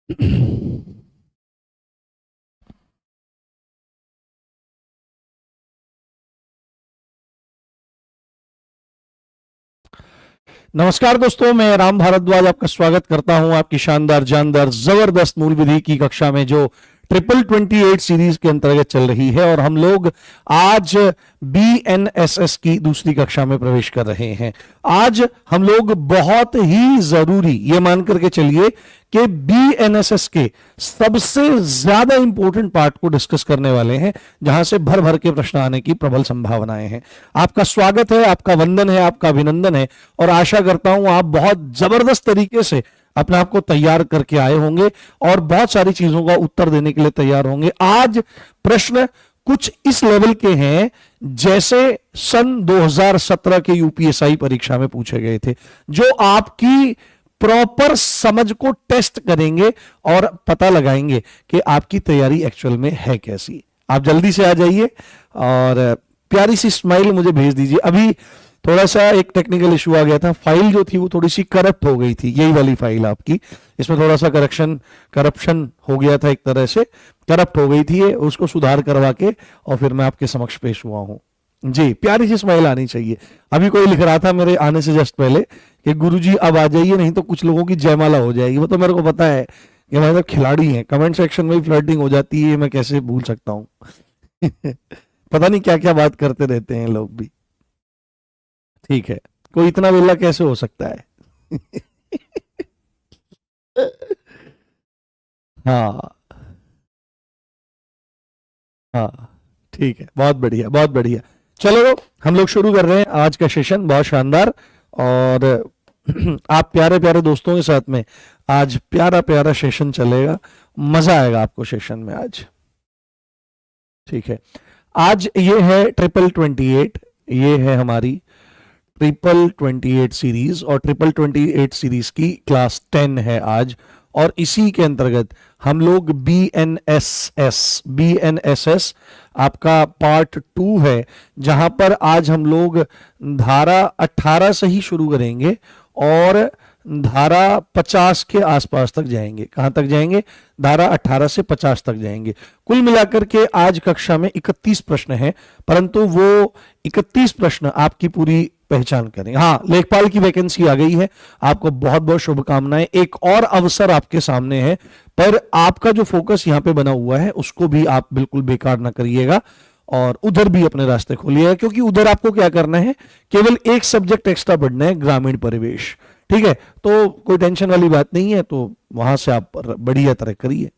नमस्कार दोस्तों, मैं राम भारद्वाज आपका स्वागत करता हूं आपकी शानदार जानदार जबरदस्त मूल विधि की कक्षा में, जो 28 सीरीज के अंतर्गत चल रही है। और हम लोग आज BNSS की दूसरी कक्षा में प्रवेश कर रहे हैं। आज हम लोग बहुत ही जरूरी, ये मान करके चलिए कि BNSS के सबसे ज्यादा इंपॉर्टेंट पार्ट को डिस्कस करने वाले हैं, जहां से भर भर के प्रश्न आने की प्रबल संभावनाएं हैं। आपका स्वागत है, आपका वंदन है, आपका अभिनंदन है, और आशा करता हूं आप बहुत जबरदस्त तरीके से अपने आप को तैयार करके आए होंगे और बहुत सारी चीजों का उत्तर देने के लिए तैयार होंगे। आज प्रश्न कुछ इस लेवल के हैं जैसे सन 2017 के UPSI परीक्षा में पूछे गए थे, जो आपकी प्रॉपर समझ को टेस्ट करेंगे और पता लगाएंगे कि आपकी तैयारी एक्चुअल में है कैसी। आप जल्दी से आ जाइए और प्यारी सी स्माइल मुझे भेज दीजिए। अभी थोड़ा सा एक टेक्निकल इशू आ गया था, फाइल जो थी वो थोड़ी सी करप्ट हो गई थी, यही वाली फाइल आपकी, इसमें थोड़ा सा करप्शन हो गया था, एक तरह से करप्ट हो गई थी, उसको सुधार करवा के और फिर मैं आपके समक्ष पेश हुआ हूं। जी, प्यारी सी स्माइल आनी चाहिए। अभी कोई लिख रहा था मेरे आने से जस्ट पहले कि गुरुजी अब आ जाइए, नहीं तो कुछ लोगों की जयमाला हो जाएगी। वो तो मेरे को पता है कि हमारे तो खिलाड़ी हैं, कमेंट सेक्शन में भी फ्लर्टिंग हो जाती है, मैं कैसे भूल सकता हूँ। पता नहीं क्या क्या बात करते रहते हैं लोग भी। ठीक है, कोई इतना वेला कैसे हो सकता है? हाँ हाँ, ठीक है, बहुत बढ़िया बहुत बढ़िया। चलो हम लोग शुरू कर रहे हैं आज का सेशन, बहुत शानदार। और आप प्यारे प्यारे दोस्तों के साथ में आज प्यारा प्यारा सेशन चलेगा, मजा आएगा आपको सेशन में आज। ठीक है, आज ये है 28 ये है हमारी 28 सीरीज, और 28 सीरीज की क्लास 10 है आज। और इसी के अंतर्गत हम लोग BNSS आपका पार्ट 2 है, जहां पर आज हम लोग धारा 18 से ही शुरू करेंगे और धारा 50 के आसपास तक जाएंगे। कहां तक जाएंगे? धारा 18 से 50 तक जाएंगे। कुल मिलाकर के आज कक्षा में 31 प्रश्न हैं, परंतु वो 31 प्रश्न आपकी पूरी पहचान करें। हाँ, लेखपाल की वैकेंसी आ गई है, आपको बहुत बहुत शुभकामनाएं। एक और अवसर आपके सामने है, पर आपका जो फोकस यहाँ पे बना हुआ है उसको भी आप बिल्कुल बेकार ना करिएगा और उधर भी अपने रास्ते खोलिएगा, क्योंकि उधर आपको क्या करना है, केवल एक सब्जेक्ट एक्स्ट्रा पढ़ना है, ग्रामीण परिवेश। ठीक है, तो कोई टेंशन वाली बात नहीं है, तो वहां से आप बढ़िया तरह करिए।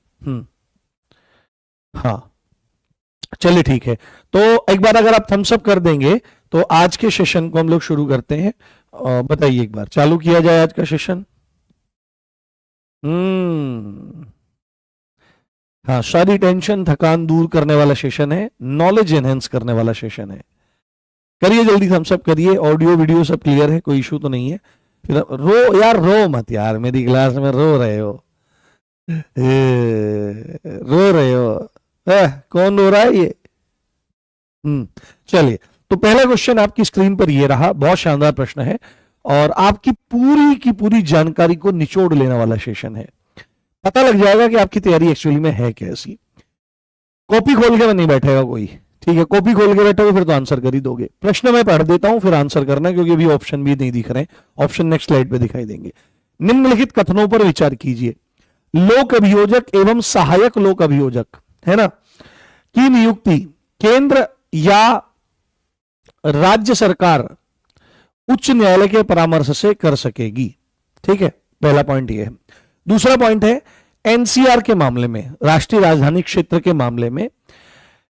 हाँ, चलिए ठीक है। तो एक बार अगर आप थम्स अप कर देंगे तो आज के सेशन को हम लोग शुरू करते हैं। बताइए, एक बार चालू किया जाए आज का सेशन। हाँ, सारी टेंशन थकान दूर करने वाला सेशन है, नॉलेज एनहेंस करने वाला सेशन है। करिए जल्दी, थम्स अप करिए। ऑडियो वीडियो सब क्लियर है, कोई इशू तो नहीं है। फिर रो यार, रो मत यार, मेरी क्लास में रो रहे हो, रो रहे हो। कौन रो रहा है ये? चलिए, तो पहला क्वेश्चन आपकी स्क्रीन पर ये रहा, बहुत शानदार प्रश्न है और आपकी पूरी की पूरी जानकारी को निचोड़ लेने वाला सेशन है। पता लग जाएगा कि आपकी तैयारी एक्चुअली में है कैसी। कॉपी खोल के नहीं बैठेगा कोई, ठीक है? कॉपी खोल के बैठोगे फिर तो आंसर कर ही दोगे। प्रश्न मैं पढ़ देता हूं, फिर आंसर करना, क्योंकि अभी ऑप्शन भी नहीं दिख रहे हैं, ऑप्शन नेक्स्ट स्लाइड पे दिखाई देंगे। निम्नलिखित कथनों पर विचार कीजिए। लोक अभियोजक एवं सहायक लोक अभियोजक, है ना, की नियुक्ति केंद्र या राज्य सरकार उच्च न्यायालय के परामर्श से कर सकेगी। ठीक है, पहला पॉइंट ये है। दूसरा पॉइंट है, एनसीआर के मामले में, राष्ट्रीय राजधानी क्षेत्र के मामले में,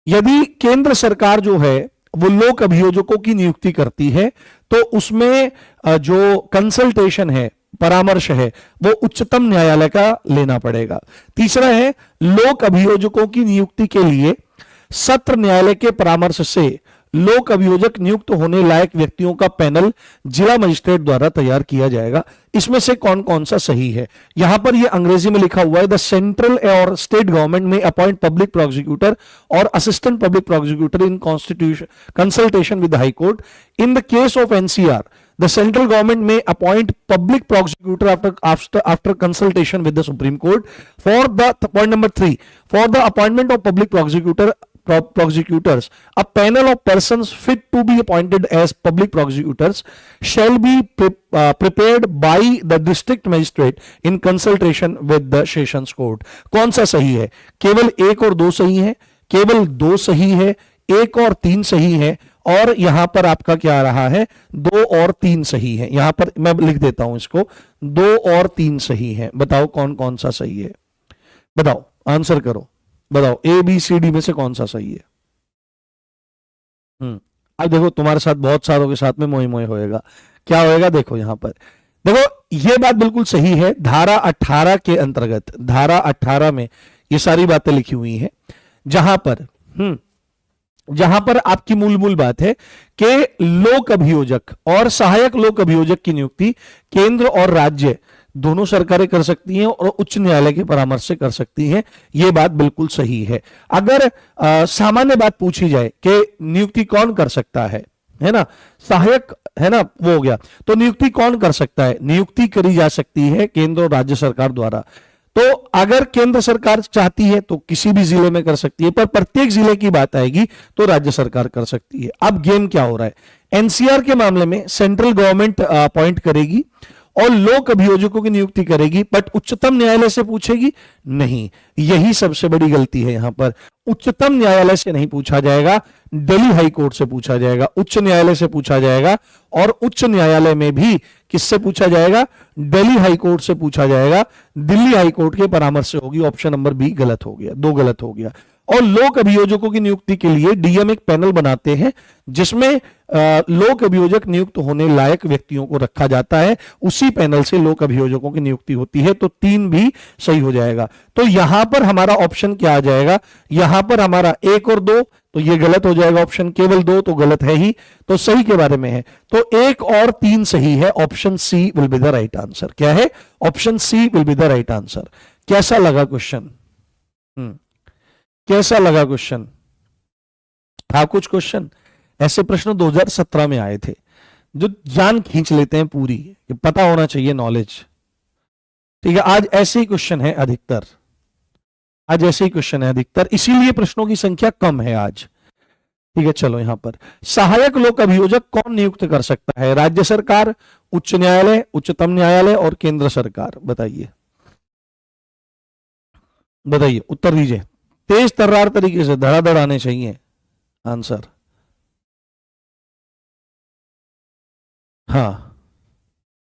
यदि केंद्र सरकार जो है वो लोक अभियोजकों की नियुक्ति करती है तो उसमें जो कंसल्टेशन है, परामर्श है, वो उच्चतम न्यायालय का लेना पड़ेगा। तीसरा है, लोक अभियोजकों की नियुक्ति के लिए सत्र न्यायालय के परामर्श से लोक अभियोजक नियुक्त होने लायक व्यक्तियों का पैनल जिला मजिस्ट्रेट द्वारा तैयार किया जाएगा। इसमें से कौन कौन सा सही है? यहां पर यह अंग्रेजी में लिखा हुआ है, द सेंट्रल और स्टेट गवर्नमेंट में अपॉइंट पब्लिक प्रोसिक्यूटर और assistant public prosecutor in constitution consultation with high court. In the case of NCR, the central government may appoint public prosecutor after consultation with the Supreme Court. For the point number 3, for the appointment of public prosecutors, a panel of persons fit to be appointed as public prosecutors shall be prepared by the district magistrate in consultation with the sessions court. कौन सा सही है? केवल 1 और 2 सही है, केवल 2 सही है, 1 और 3 सही है, और यहां पर आपका क्या आ रहा है? 2 और 3 सही है। यहां पर मैं लिख देता हूं इसको, 2 और 3 सही है। बताओ कौन कौन सा सही है? बताओ, आंसर करो, बताओ ए बी सी डी में से कौन सा सही है? अब देखो, तुम्हारे साथ बहुत सारों के साथ में मोए मोए होएगा। क्या होएगा? देखो यहां पर, देखो ये बात बिल्कुल सही है। धारा 18 के अंतर्गत, धारा 18 में ये सारी बातें लिखी हुई हैं, जहां पर आपकी मूल बात है कि लोक अभियोजक और सहायक लोक अभियोजक की नियुक्ति केंद्र और राज्य दोनों सरकारें कर सकती हैं और उच्च न्यायालय के परामर्श से कर सकती हैं। यह बात बिल्कुल सही है। अगर सामान्य बात पूछी जाए कि नियुक्ति कौन कर सकता है ना, सहायक है ना, वो हो गया, तो नियुक्ति कौन कर सकता है? नियुक्ति करी जा सकती है केंद्र और राज्य सरकार द्वारा। तो अगर केंद्र सरकार चाहती है तो किसी भी जिले में कर सकती है, पर प्रत्येक जिले की बात आएगी तो राज्य सरकार कर सकती है। अब गेम क्या हो रहा है? एनसीआर के मामले में सेंट्रल गवर्नमेंट अपॉइंट करेगी और लोक अभियोजकों की नियुक्ति करेगी, बट उच्चतम न्यायालय से पूछेगी नहीं। यही सबसे बड़ी गलती है। यहां पर उच्चतम न्यायालय से नहीं पूछा जाएगा, दिल्ली हाई कोर्ट से पूछा जाएगा, उच्च न्यायालय से पूछा जाएगा, और उच्च न्यायालय में भी किससे पूछा जाएगा? दिल्ली हाई कोर्ट से पूछा जाएगा। दिल्ली हाई कोर्ट के परामर्श से होगी। ऑप्शन नंबर बी गलत हो गया, 2 गलत हो गया। और लोक अभियोजकों की नियुक्ति के लिए डीएम एक पैनल बनाते हैं जिसमें लोक अभियोजक नियुक्त होने लायक व्यक्तियों को रखा जाता है। उसी पैनल से लोक अभियोजकों की नियुक्ति होती है। तो 3 भी सही हो जाएगा। तो यहां पर हमारा ऑप्शन क्या आ जाएगा? यहां पर हमारा 1 और 2, तो ये गलत हो जाएगा ऑप्शन। केवल 2 तो गलत है ही, तो सही के बारे में है। तो 1 और 3 सही है। Option C will be the right answer. क्या है? Option C will be the right answer. कैसा लगा क्वेश्चन? कैसा लगा क्वेश्चन? था कुछ क्वेश्चन ऐसे प्रश्न 2017 में आए थे जो जान खींच लेते हैं पूरी, कि पता होना चाहिए नॉलेज। ठीक है, आज ऐसे ही क्वेश्चन है अधिकतर, आज ऐसे ही क्वेश्चन है अधिकतर, इसीलिए प्रश्नों की संख्या कम है आज। ठीक है, चलो यहां पर सहायक लोक अभियोजक कौन नियुक्त कर सकता है? राज्य सरकार, उच्च न्यायालय, उच्चतम न्यायालय और केंद्र सरकार। बताइए, बताइए, उत्तर दीजिए। तेज तर्रार तरीके से धड़ाधड़ आने चाहिए आंसर। हाँ,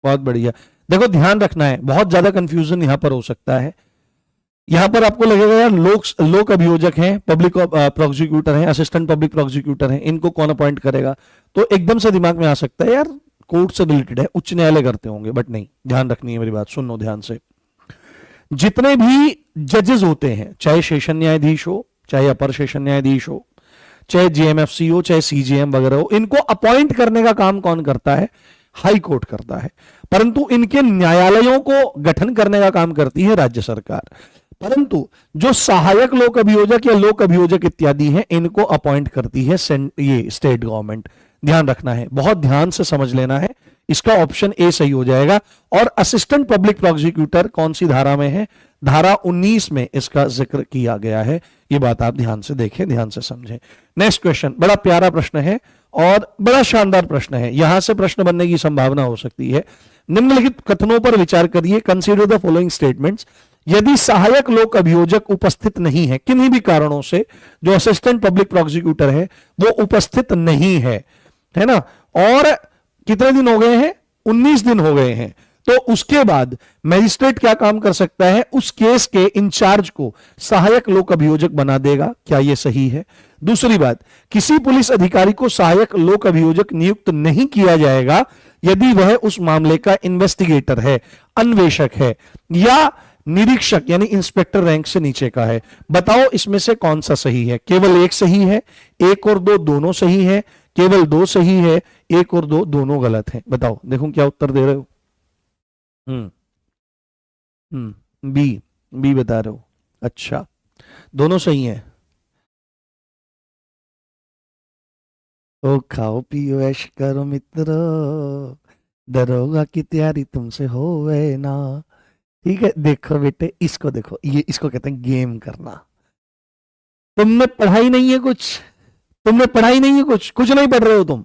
बहुत बढ़िया। देखो ध्यान रखना है, बहुत ज्यादा कंफ्यूजन यहां पर हो सकता है। यहां पर आपको लगेगा यार लोक अभियोजक हैं, पब्लिक प्रोसिक्यूटर हैं, असिस्टेंट पब्लिक प्रोसिक्यूटर हैं, इनको कौन अपॉइंट करेगा? तो एकदम से दिमाग में आ सकता है यार कोर्ट से रिलेटेड है, उच्च न्यायालय करते होंगे, बट नहीं। ध्यान रखनी है मेरी बात, सुनो ध्यान से। जितने भी जजेस होते हैं, चाहे सेशन न्यायाधीश हो, चाहे अपर सेशन न्यायाधीश हो, चाहे जेएमएफसी हो, चाहे सीजेएम वगैरह हो, इनको अपॉइंट करने का काम कौन करता है? हाई कोर्ट करता है। परंतु इनके न्यायालयों को गठन करने का काम करती है राज्य सरकार। परंतु जो सहायक लोक अभियोजक या लोक अभियोजक इत्यादि हैं, इनको अपॉइंट करती है ये स्टेट गवर्नमेंट। ध्यान रखना है, बहुत ध्यान से समझ लेना है। इसका ऑप्शन ए सही हो जाएगा। और असिस्टेंट पब्लिक प्रोसिक्यूटर कौन सी धारा में है? धारा 19 में इसका जिक्र किया गया है। ये बात आप ध्यान से देखें, ध्यान से समझें। नेक्स्ट क्वेश्चन बड़ा प्यारा प्रश्न है और बड़ा शानदार प्रश्न है। यहां से प्रश्न बनने की संभावना हो सकती है। निम्नलिखित कथनों पर विचार करिए। Consider the following statements. यदि सहायक लोक अभियोजक उपस्थित नहीं है किन्हीं भी कारणों से, जो असिस्टेंट पब्लिक प्रोसिक्यूटर है वो उपस्थित नहीं है ना, और कितने दिन हो गए हैं? 19 दिन हो गए हैं, तो उसके बाद मजिस्ट्रेट क्या काम कर सकता है? उस केस के इंचार्ज को सहायक लोक अभियोजक बना देगा। क्या यह सही है? दूसरी बात, किसी पुलिस अधिकारी को सहायक लोक अभियोजक नियुक्त नहीं किया जाएगा यदि वह उस मामले का इन्वेस्टिगेटर है, अन्वेषक है, या निरीक्षक यानी इंस्पेक्टर रैंक से नीचे का है। बताओ इसमें से कौन सा सही है? केवल 1 सही है, 1 और 2 दोनों सही है, केवल दो सही है, एक और दो दोनों गलत हैं। बताओ, देखो क्या उत्तर दे रहे हो। हम्म बी, बी बता रहे हो। अच्छा, दोनों सही हैं। ओ खाओ पियो ऐश करो मित्रो, दरोगा की तैयारी तुमसे होवे ना। ठीक है, देखो बेटे, इसको देखो, ये इसको कहते हैं गेम करना। तुमने पढ़ाई नहीं है कुछ, तुमने पढ़ाई नहीं है कुछ, कुछ नहीं पढ़ रहे हो तुम।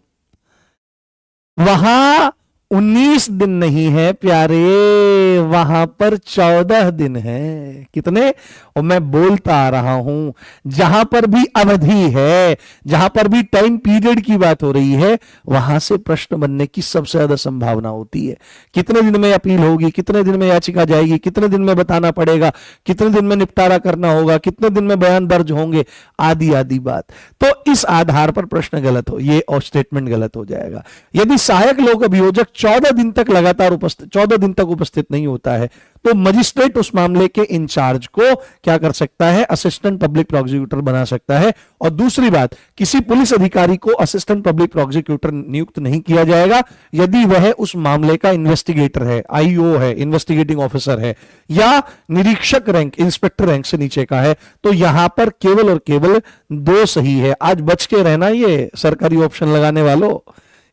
वहां 19 दिन नहीं है प्यारे, वहां पर 14 दिन है। कितने? और मैं बोलता आ रहा हूं, जहां पर भी अवधि है, जहां पर भी टाइम पीरियड की बात हो रही है, वहां से प्रश्न बनने की सबसे ज्यादा संभावना होती है। कितने दिन में अपील होगी, कितने दिन में याचिका जाएगी, कितने दिन में बताना पड़ेगा, कितने दिन में निपटारा करना होगा, कितने दिन में बयान दर्ज होंगे, आदि आदि बात। तो इस आधार पर प्रश्न गलत हो, ये और स्टेटमेंट गलत हो जाएगा। यदि सहायक लोक अभियोजक 14 दिन तक लगातार उपस्थित 14 दिन तक उपस्थित नहीं होता है, तो मजिस्ट्रेट उस मामले के इंचार्ज को क्या कर सकता है? असिस्टेंट पब्लिक प्रोसिक्यूटर बना सकता है। और दूसरी बात, किसी पुलिस अधिकारी को असिस्टेंट पब्लिक प्रोसिक्यूटर नियुक्त नहीं किया जाएगा यदि वह उस मामले का इन्वेस्टिगेटर है, आईओ है, इन्वेस्टिगेटिंग ऑफिसर है, या निरीक्षक रैंक, इंस्पेक्टर रैंक से नीचे का है। तो यहां पर केवल और केवल दो सही है। आज बच के रहना, ये सरकारी ऑप्शन लगाने वालों,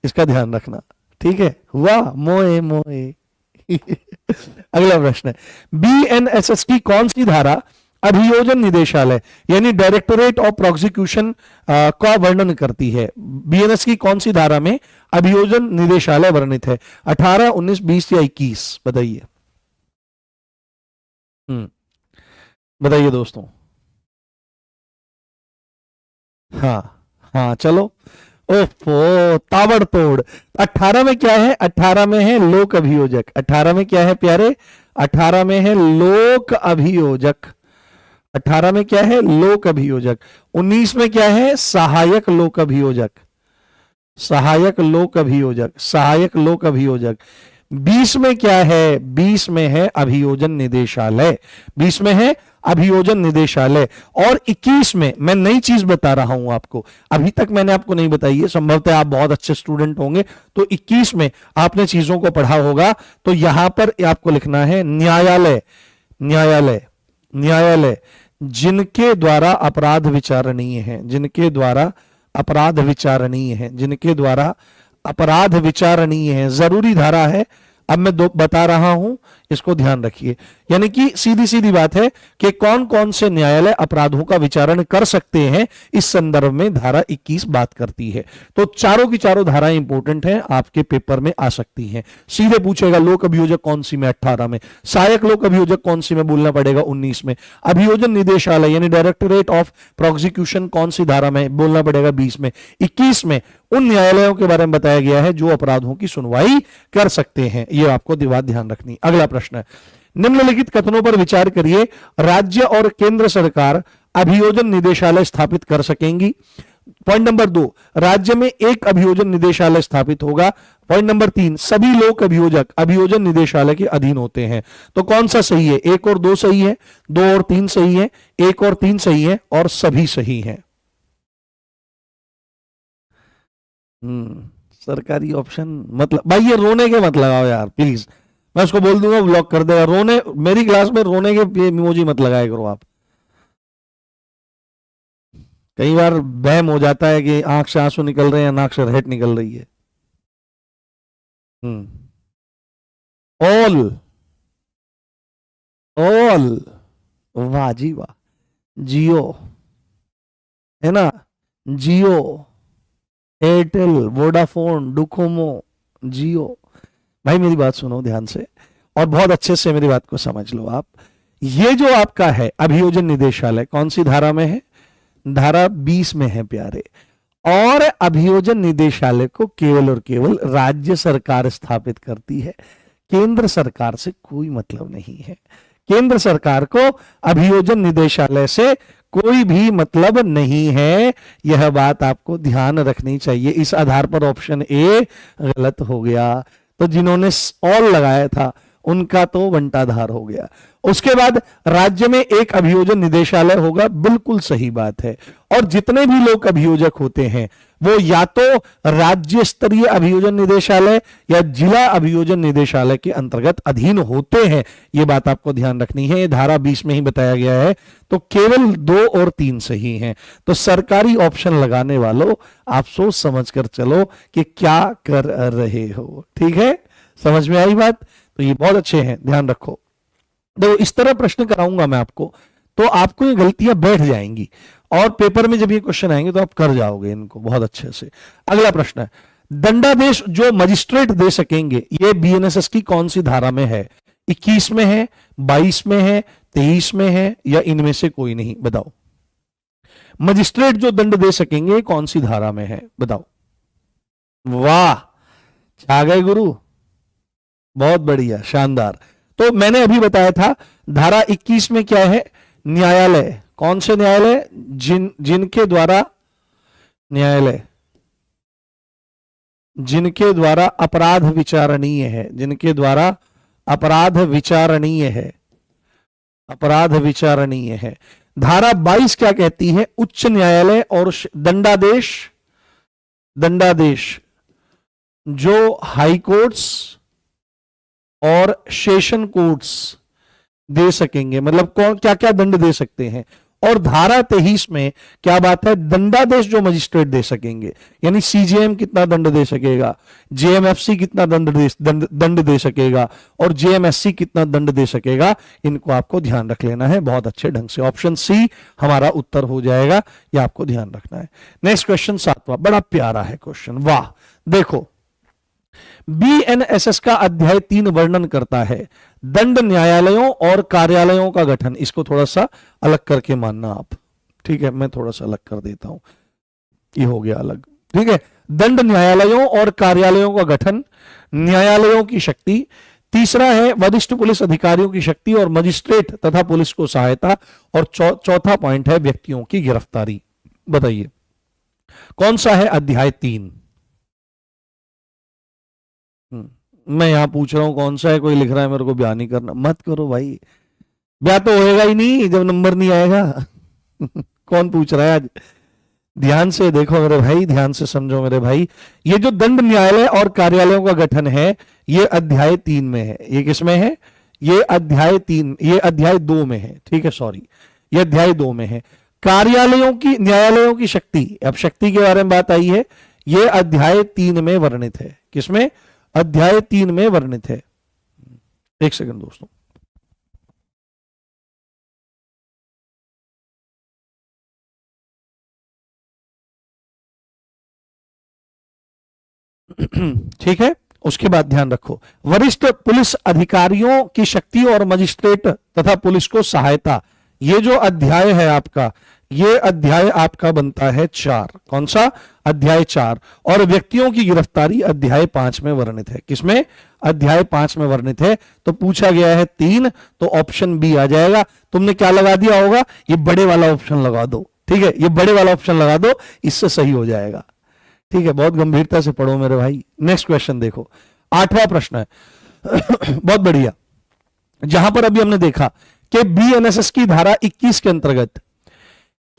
इसका ध्यान रखना। ठीक है, हुआ मोए मोए। अगला प्रश्न है, बीएनएसएस की कौन सी धारा अभियोजन निदेशालय यानी डायरेक्टोरेट ऑफ प्रोसिक्यूशन का वर्णन करती है? बीएनएस की कौन सी धारा में अभियोजन निदेशालय वर्णित है? 18, 19, 20 या 21? बताइए। बताइए दोस्तों। हाँ हाँ, चलो। ओफो, ताबड़तोड़। 18 में क्या है? 18 में है लोक अभियोजक। 18 में क्या है प्यारे? 18 में है लोक अभियोजक। 18 में क्या है? लोक अभियोजक। 19 में क्या है? सहायक लोक अभियोजक। सहायक लोक अभियोजक, सहायक लोक अभियोजक। 20 में क्या है? 20 में है अभियोजन निदेशालय। 20 में है अभियोजन निदेशालय। और 21 में मैं नई चीज बता रहा हूं आपको, अभी तक मैंने आपको नहीं बताई है, संभवतः आप बहुत अच्छे स्टूडेंट होंगे तो 21 में आपने चीजों को पढ़ा होगा। तो यहां पर आपको लिखना है न्यायालय। न्यायालय, न्यायालय जिनके द्वारा अपराध विचारणीय है, जिनके द्वारा अपराध विचारणीय है, जिनके द्वारा अपराध विचारणीय है। जरूरी धारा है, अब मैं दो बता रहा हूं, इसको ध्यान रखिए। यानी कि सीधी सीधी बात है कि कौन कौन से न्यायालय अपराधों का विचारण कर सकते हैं, इस संदर्भ में धारा 21 बात करती है। तो चारों की चारों धाराएं इंपॉर्टेंट हैं, आपके पेपर में आ सकती हैं। सीधे पूछेगा लोक अभियोजक कौन सी में? 18 में। सहायक लोक अभियोजक कौन सी में? बोलना पड़ेगा 19 में। अभियोजन निदेशालय यानी डायरेक्टोरेट ऑफ प्रोसिक्यूशन कौन सी धारा में? बोलना पड़ेगा 20 में। 21 में उन न्यायालयों के बारे में बताया गया है जो अपराधों की सुनवाई कर सकते हैं। यह आपको बात ध्यान रखनी। अगला प्रश्न है, निम्नलिखित कथनों पर विचार करिए। राज्य और केंद्र सरकार अभियोजन निदेशालय स्थापित कर सकेंगी। पॉइंट नंबर 2, राज्य में एक अभियोजन निदेशालय स्थापित होगा। पॉइंट नंबर 3, सभी लोक अभियोजक अभियोजन निदेशालय के अधीन होते हैं। तो कौन सा सही है? 1 और 2 सही है, 2 और 3 सही है, 1 और 3 सही है, और सभी सही है। सरकारी ऑप्शन मतलब भाई, ये रोने के मत लगाओ यार प्लीज, मैं उसको बोल दूंगा ब्लॉक कर देगा। रोने, मेरी क्लास में रोने के इमोजी मत लगाया करो आप। कई बार बहम हो जाता है कि आंख से आंसू निकल रहे हैं, नाक से रहट निकल रही है। ऑल, ऑल, वाह जी वाह। जियो है ना, जियो, एयरटेल, वोडाफोन, डोकोमो, जियो। भाई मेरी बात सुनो ध्यान से और बहुत अच्छे से मेरी बात को समझ लो आप। ये जो आपका है अभियोजन निदेशालय कौन सी धारा में है? धारा 20 में है प्यारे। और अभियोजन निदेशालय को केवल और केवल राज्य सरकार स्थापित करती है, केंद्र सरकार से कोई मतलब नहीं है। केंद्र सरकार को अभियोजन निदेशालय से कोई भी मतलब नहीं है। यह बात आपको ध्यान रखनी चाहिए। इस आधार पर ऑप्शन ए गलत हो गया। तो जिन्होंने ऑल लगाया था उनका तो बंटाधार हो गया। उसके बाद राज्य में एक अभियोजन निदेशालय होगा, बिल्कुल सही बात है। और जितने भी लोग अभियोजक होते हैं वो या तो राज्य स्तरीय अभियोजन निदेशालय या जिला अभियोजन निदेशालय के अंतर्गत अधीन होते हैं। यह बात आपको ध्यान रखनी है, ये धारा 20 में ही बताया गया है। तो केवल 2 और 3 सही हैं। तो सरकारी ऑप्शन लगाने वालों, आप सोच समझ कर चलो कि क्या कर रहे हो। ठीक है, समझ में आई बात? तो ये बहुत अच्छे हैं, ध्यान रखो। देखो इस तरह प्रश्न कराऊंगा मैं आपको, तो आपको ये गलतियां बैठ जाएंगी और पेपर में जब ये क्वेश्चन आएंगे तो आप कर जाओगे इनको बहुत अच्छे से। अगला प्रश्न है, दंडादेश जो मजिस्ट्रेट दे सकेंगे ये बीएनएसएस की कौन सी धारा में है? 21 में है, 22 में है, 23 में है, या इनमें से कोई नहीं? बताओ, मजिस्ट्रेट जो दंड दे सकेंगे कौन सी धारा में है? बताओ। वाह, आ गए गुरु, बहुत बढ़िया, शानदार। तो मैंने अभी बताया था धारा 21 में क्या है? न्यायालय। कौन से न्यायालय? जिनके द्वारा न्यायालय जिनके द्वारा अपराध विचारणीय है, जिनके द्वारा अपराध विचारणीय है, अपराध विचारणीय है। धारा 22 क्या कहती है? उच्च न्यायालय और दंडादेश, दंडादेश जो हाई कोर्ट्स और सेशन कोर्ट्स दे सकेंगे, मतलब कौन क्या क्या दंड दे सकते हैं। और धारा 23 में क्या बात है? दंडादेश जो मजिस्ट्रेट दे सकेंगे, यानी सीजेएम कितना दंड दे सकेगा, जेएमएफसी कितना दंड दे सकेगा, और जेएमएससी कितना दंड दे सकेगा, इनको आपको ध्यान रख लेना है बहुत अच्छे ढंग से। ऑप्शन सी हमारा उत्तर हो जाएगा, ये आपको ध्यान रखना है। नेक्स्ट क्वेश्चन 7वां, बड़ा प्यारा है क्वेश्चन, वाह। देखो, बीएनएसएस का अध्याय 3 वर्णन करता है दंड न्यायालयों और कार्यालयों का गठन। इसको थोड़ा सा अलग करके मानना आप, ठीक है? मैं थोड़ा सा अलग कर देता हूं, ये हो गया अलग, ठीक है? दंड न्यायालयों और कार्यालयों का गठन, न्यायालयों की शक्ति, तीसरा है वरिष्ठ पुलिस अधिकारियों की शक्ति और मजिस्ट्रेट तथा पुलिस को सहायता, और चौथा पॉइंट है व्यक्तियों की गिरफ्तारी। बताइए कौन सा है अध्याय 3? मैं यहां पूछ रहा हूं कौन सा है, कोई लिख रहा है मेरे को ब्याह नहीं करना। मत करो भाई, ब्याह तो होएगा ही नहीं जब नंबर नहीं आएगा। कौन पूछ रहा है आज? ध्यान से देखो मेरे भाई, ध्यान से समझो मेरे भाई। ये जो दंड न्यायालय और कार्यालयों का गठन है ये अध्याय 3 में है। ये किसमें है? ये अध्याय 3, ये अध्याय 2 में है, ठीक है, सॉरी, ये अध्याय 2 में है। कार्यालयों की, न्यायालयों की शक्ति, अब शक्ति के बारे में बात आई है, ये अध्याय 3 में वर्णित है। किसमें? अध्याय 3 में वर्णित है। एक सेकंड दोस्तों, ठीक है। उसके बाद ध्यान रखो, वरिष्ठ पुलिस अधिकारियों की शक्ति और मजिस्ट्रेट तथा पुलिस को सहायता, ये जो अध्याय है आपका, ये अध्याय आपका बनता है 4। कौन सा? अध्याय 4। और व्यक्तियों की गिरफ्तारी अध्याय 5 में वर्णित है। किसमें? अध्याय 5 में वर्णित है। तो पूछा गया है 3, तो ऑप्शन बी आ जाएगा। तुमने क्या लगा दिया होगा? ये बड़े वाला ऑप्शन लगा दो, ठीक है, ये बड़े वाला ऑप्शन लगा दो, इससे सही हो जाएगा, ठीक है? बहुत गंभीरता से पढ़ो मेरे भाई। नेक्स्ट क्वेश्चन देखो, 8वां प्रश्न है। बहुत बढ़िया। जहां पर अभी हमने देखा कि बीएनएसएस की धारा 21 के अंतर्गत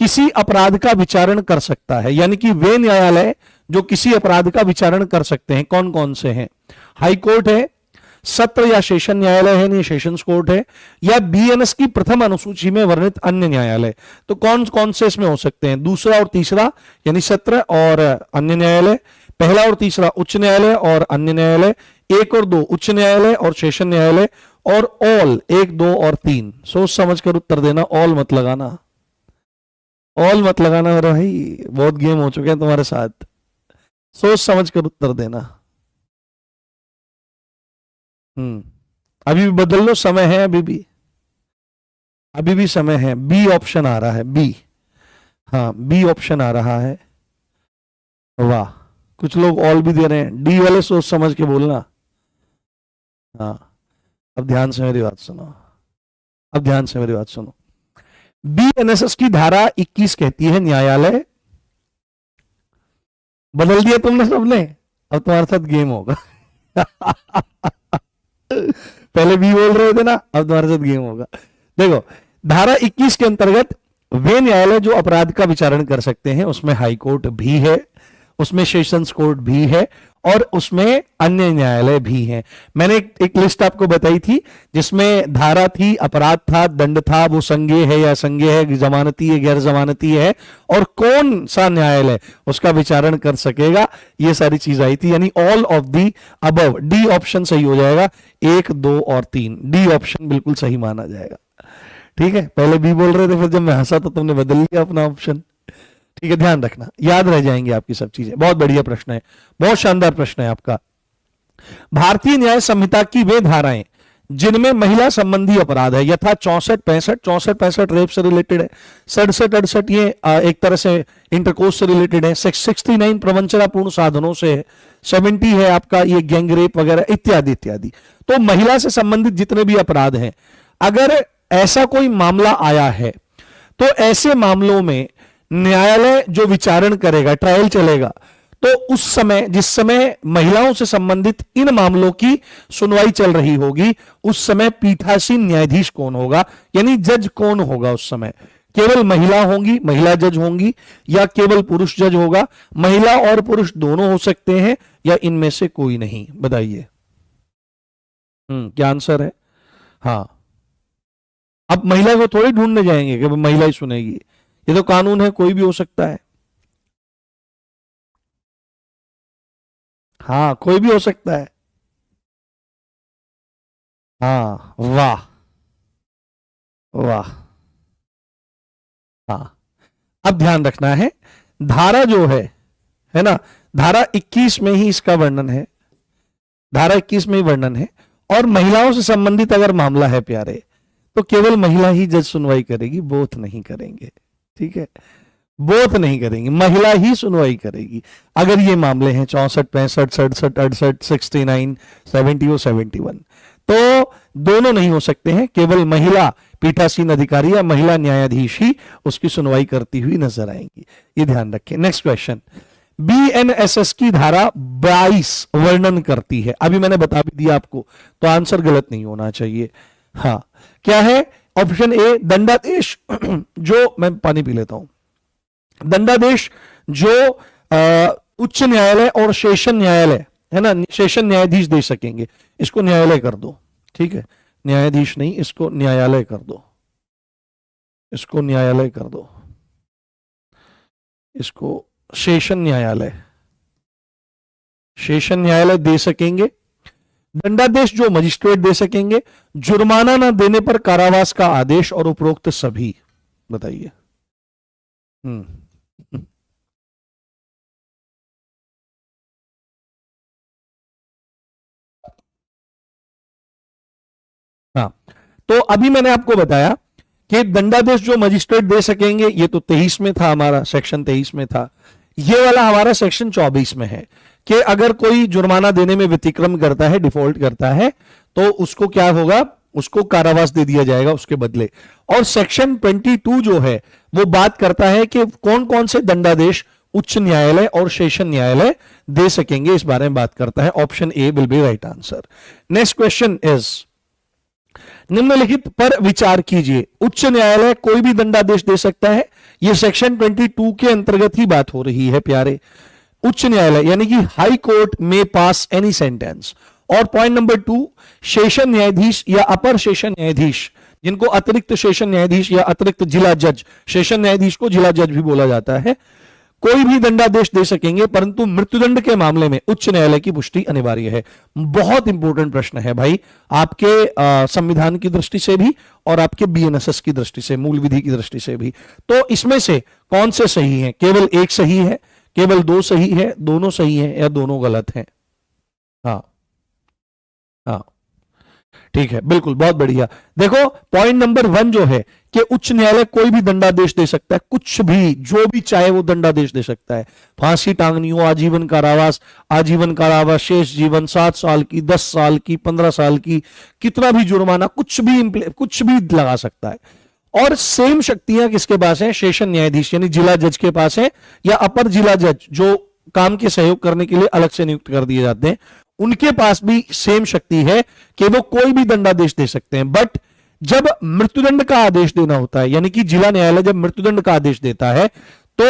किसी अपराध का विचारण कर सकता है, यानी कि वे न्यायालय जो किसी अपराध का विचारण कर सकते हैं कौन कौन से हैं? हाई कोर्ट है, सत्र या सेशन न्यायालय है, नहीं सेशंस कोर्ट है, या बीएनएस की प्रथम अनुसूची में वर्णित अन्य न्यायालय। तो कौन कौन से इसमें हो सकते हैं? दूसरा और तीसरा, यानी सत्र और अन्य न्यायालय, पहला और तीसरा उच्च न्यायालय और अन्य न्यायालय, 1 और 2 उच्च न्यायालय और सेशन न्यायालय, और ऑल 1, 2 और 3। सोच समझ कर उत्तर देना, ऑल मत लगाना, ऑल मत लगाना मेरा भाई, बहुत गेम हो चुके हैं तुम्हारे साथ। सोच समझ कर उत्तर देना। अभी भी बदल लो, समय है, अभी भी समय है। बी ऑप्शन आ रहा है, बी, हाँ बी ऑप्शन आ रहा है। वाह, कुछ लोग ऑल भी दे रहे हैं। डी वाले सोच समझ के बोलना। हाँ, अब ध्यान से मेरी बात सुनो, अब ध्यान से मेरी बात सुनो। बीएनएसएस की धारा 21 कहती है न्यायालय, बदल दिया तुमने सबने, अब तुम्हारे साथ गेम होगा। पहले बी बोल रहे थे ना, अब तुम्हारे साथ गेम होगा। देखो, धारा 21 के अंतर्गत वे न्यायालय जो अपराध का विचारण कर सकते हैं, उसमें हाई कोर्ट भी है, उसमें सेशंस कोर्ट भी है, और उसमें अन्य न्यायालय भी हैं। मैंने एक लिस्ट आपको बताई थी जिसमें धारा थी, अपराध था, दंड था, वो संज्ञेय है या असंज्ञेय है, जमानती है, गैर जमानती है, और कौन सा न्यायालय उसका विचारण कर सकेगा, ये सारी चीज आई थी। यानी all of the above, D option सही हो जाएगा, 1, 2 और 3, डी ऑप्शन बिल्कुल सही माना जाएगा। ठीक है, पहले बी बोल रहे थे, फिर जब मैं हंसा तो तुमने बदल लिया अपना ऑप्शन। ठीक है, ध्यान रखना, याद रह जाएंगे आपकी सब चीजें। बहुत बढ़िया प्रश्न है, बहुत शानदार प्रश्न है आपका। भारतीय न्याय संहिता की वे धाराएं जिनमें महिला संबंधी अपराध है, यथा 64-65 रेप से रिलेटेड है, 67-68 ये एक तरह से इंटरकोर्स से रिलेटेड है, 69 प्रवंचनापूर्ण साधनों से है, 70 है आपका ये गैंग रेप वगैरह इत्यादि इत्यादि। तो महिला से संबंधित जितने भी अपराध हैं, अगर ऐसा कोई मामला आया है तो ऐसे मामलों में न्यायालय जो विचारण करेगा, ट्रायल चलेगा, तो उस समय, जिस समय महिलाओं से संबंधित इन मामलों की सुनवाई चल रही होगी, उस समय पीठासीन न्यायाधीश कौन होगा, यानी जज कौन होगा उस समय? केवल महिला होंगी, महिला जज होंगी, या केवल पुरुष जज होगा? महिला और पुरुष दोनों हो सकते हैं, या इनमें से कोई नहीं? बताइए। क्या आंसर है? हाँ, अब महिला को थोड़ी ढूंढने जाएंगे कि महिला ही सुनेगी, ये तो कानून है, कोई भी हो सकता है। हाँ, कोई भी हो सकता है। हाँ, वाह वाह। हाँ, अब ध्यान रखना है, धारा जो है ना, धारा 21 में ही इसका वर्णन है, धारा 21 में ही वर्णन है, और महिलाओं से संबंधित अगर मामला है प्यारे, तो केवल महिला ही जज सुनवाई करेगी, बोथ नहीं करेंगे। ठीक है, बोथ नहीं करेंगी, महिला ही सुनवाई करेगी। अगर ये मामले हैं 64-65-67-68 69 70 और 71, तो दोनों नहीं हो सकते हैं, केवल महिला पीठासीन अधिकारी या महिला न्यायाधीश ही उसकी सुनवाई करती हुई नजर आएंगी। ये ध्यान रखें। नेक्स्ट क्वेश्चन, बीएनएसएस की धारा 22 वर्णन करती है, अभी मैंने बता भी दिया आपको, तो आंसर गलत नहीं होना चाहिए। हाँ, क्या है? ऑप्शन ए, दंडादेश जो, मैं पानी पी लेता हूं, दंडादेश जो उच्च न्यायालय और सेशन न्यायालय है ना, सेशन न्यायाधीश दे सकेंगे, इसको न्यायालय कर दो। ठीक है, न्यायाधीश नहीं, इसको न्यायालय कर दो, इसको न्यायालय कर दो, इसको सेशन न्यायालय, सेशन न्यायालय दे सकेंगे। दंडादेश जो मजिस्ट्रेट दे सकेंगे, जुर्माना न देने पर कारावास का आदेश, और उपरोक्त सभी। बताइए। हाँ, तो अभी मैंने आपको बताया कि दंडादेश जो मजिस्ट्रेट दे सकेंगे, ये तो 23 में था, हमारा सेक्शन 23 में था। ये वाला हमारा सेक्शन 24 में है कि अगर कोई जुर्माना देने में व्यतिक्रम करता है, डिफॉल्ट करता है, तो उसको क्या होगा, उसको कारावास दे दिया जाएगा उसके बदले। और सेक्शन 22 जो है वो बात करता है कि कौन कौन से दंडादेश उच्च न्यायालय और सेशन न्यायालय दे सकेंगे, इस बारे में बात करता है। Option A will be right answer. Next question is, निम्नलिखित पर विचार कीजिए, उच्च न्यायालय कोई भी दंडादेश दे सकता है, यह सेक्शन 22 के अंतर्गत ही बात हो रही है प्यारे। उच्च न्यायालय यानी कि हाई कोर्ट में पास एनी सेंटेंस। और पॉइंट नंबर 2, सेशन न्यायाधीश या अपर सेशन न्यायाधीश, जिनको अतिरिक्त सेशन न्यायाधीश या अतिरिक्त जिला जज, सेशन न्यायाधीश को जिला जज भी बोला जाता है, कोई भी दंडादेश दे सकेंगे, परंतु मृत्युदंड के मामले में उच्च न्यायालय की पुष्टि अनिवार्य है। बहुत इंपॉर्टेंट प्रश्न है भाई, आपके संविधान की दृष्टि से भी और आपके बीएनएसएस की दृष्टि से, मूल विधि की दृष्टि से भी। तो इसमें से कौन से सही हैं? केवल एक सही है, केवल 2 सही है, दोनों सही है, या दोनों गलत हैं? हाँ हाँ, ठीक है, बिल्कुल, बहुत बढ़िया। देखो, पॉइंट नंबर 1 जो है कि उच्च न्यायालय कोई भी दंडादेश दे सकता है, कुछ भी, जो भी चाहे वो दंडादेश दे सकता है। फांसी टांगनी हो, आजीवन कारावास, शेष जीवन, 7 साल की, 10 साल की, 15 साल की, कितना भी जुर्माना, कुछ भी लगा सकता है। और सेम शक्तियां किसके पास है? सेशन न्यायाधीश यानी जिला जज के पास है, या अपर जिला जज जो काम के सहयोग करने के लिए अलग से नियुक्त कर दिए जाते हैं, उनके पास भी सेम शक्ति है कि वो कोई भी दंडादेश दे सकते हैं। बट जब मृत्युदंड का आदेश देना होता है, यानी कि जिला न्यायालय जब मृत्युदंड का आदेश देता है, तो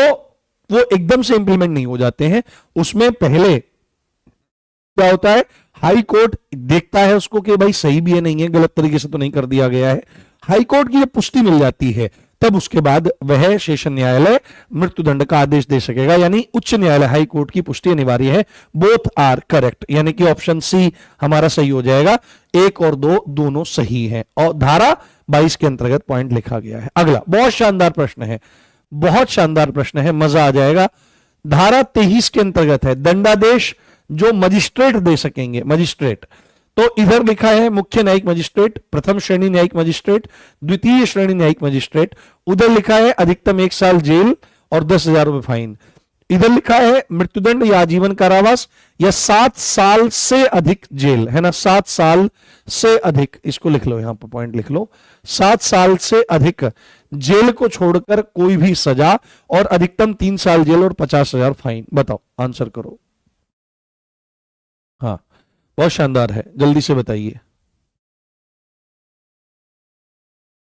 वो एकदम से इंप्लीमेंट नहीं हो जाते हैं। उसमें पहले क्या होता है, हाई कोर्ट देखता है उसको कि भाई सही भी है नहीं है, गलत तरीके से तो नहीं कर दिया गया है। हाई कोर्ट की जब पुष्टि मिल जाती है तब उसके बाद वह सेशन न्यायालय मृत्युदंड का आदेश दे सकेगा, यानी उच्च न्यायालय हाई कोर्ट की पुष्टि अनिवार्य है। बोथ आर करेक्ट, यानी कि ऑप्शन सी हमारा सही हो जाएगा। 1 और 2 दोनों सही हैं और धारा 22 के अंतर्गत पॉइंट लिखा गया है। अगला बहुत शानदार प्रश्न है, बहुत शानदार प्रश्न है, मजा आ जाएगा। धारा 23 के अंतर्गत है दंडादेश जो मजिस्ट्रेट दे सकेंगे। मजिस्ट्रेट तो इधर लिखा है मुख्य न्यायिक मजिस्ट्रेट, प्रथम श्रेणी न्यायिक मजिस्ट्रेट, द्वितीय श्रेणी न्यायिक मजिस्ट्रेट। उधर लिखा है अधिकतम 1 साल जेल और 10,000 रुपए फाइन। इधर लिखा है मृत्युदंड या आजीवन कारावास या 7 साल से अधिक जेल, है ना, 7 साल से अधिक, इसको लिख लो, यहां पर पॉइंट लिख लो, 7 साल से अधिक जेल को छोड़कर कोई भी सजा और अधिकतम 3 साल जेल और 50,000 फाइन। बताओ, आंसर करो। हाँ, बहुत शानदार है, जल्दी से बताइए।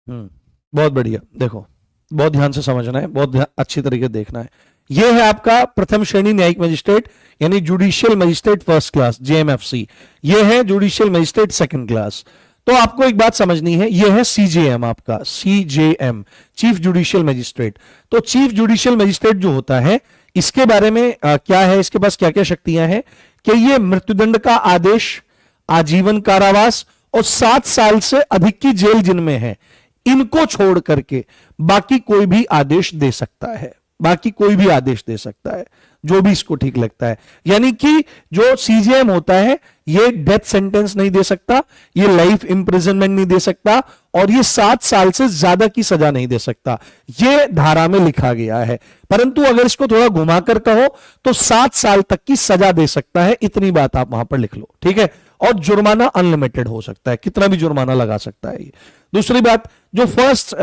बहुत बढ़िया, देखो बहुत ध्यान से समझना है, बहुत अच्छी तरीके से देखना है। यह है आपका प्रथम श्रेणी न्यायिक मजिस्ट्रेट यानी judicial magistrate first class, JMFC. यह है जुडिशियल मजिस्ट्रेट सेकंड क्लास। तो आपको एक बात समझनी है, यह है सीजेएम आपका, सीजेएम चीफ जुडिशियल मजिस्ट्रेट। तो चीफ जुडिशियल मजिस्ट्रेट जो होता है, इसके बारे में क्या है, इसके पास क्या क्या शक्तियां हैं कि ये मृत्युदंड का आदेश, आजीवन कारावास और 7 साल से अधिक की जेल जिनमें है, इनको छोड़ करके बाकी कोई भी आदेश दे सकता है, बाकी कोई भी आदेश दे सकता है जो भी इसको ठीक लगता है। यानी कि जो सीजेएम होता है ये डेथ सेंटेंस नहीं दे सकता, ये लाइफ इंप्रिजनमेंट नहीं दे सकता और ये 7 साल से ज्यादा की सजा नहीं दे सकता, ये धारा में लिखा गया है। परंतु अगर इसको थोड़ा घुमाकर कहो तो 7 साल तक की सजा दे सकता है, इतनी बात आप वहां पर लिख लो, ठीक है। और जुर्माना अनलिमिटेड हो सकता है, कितना भी जुर्माना लगा सकता है ये। दूसरी बात, जो first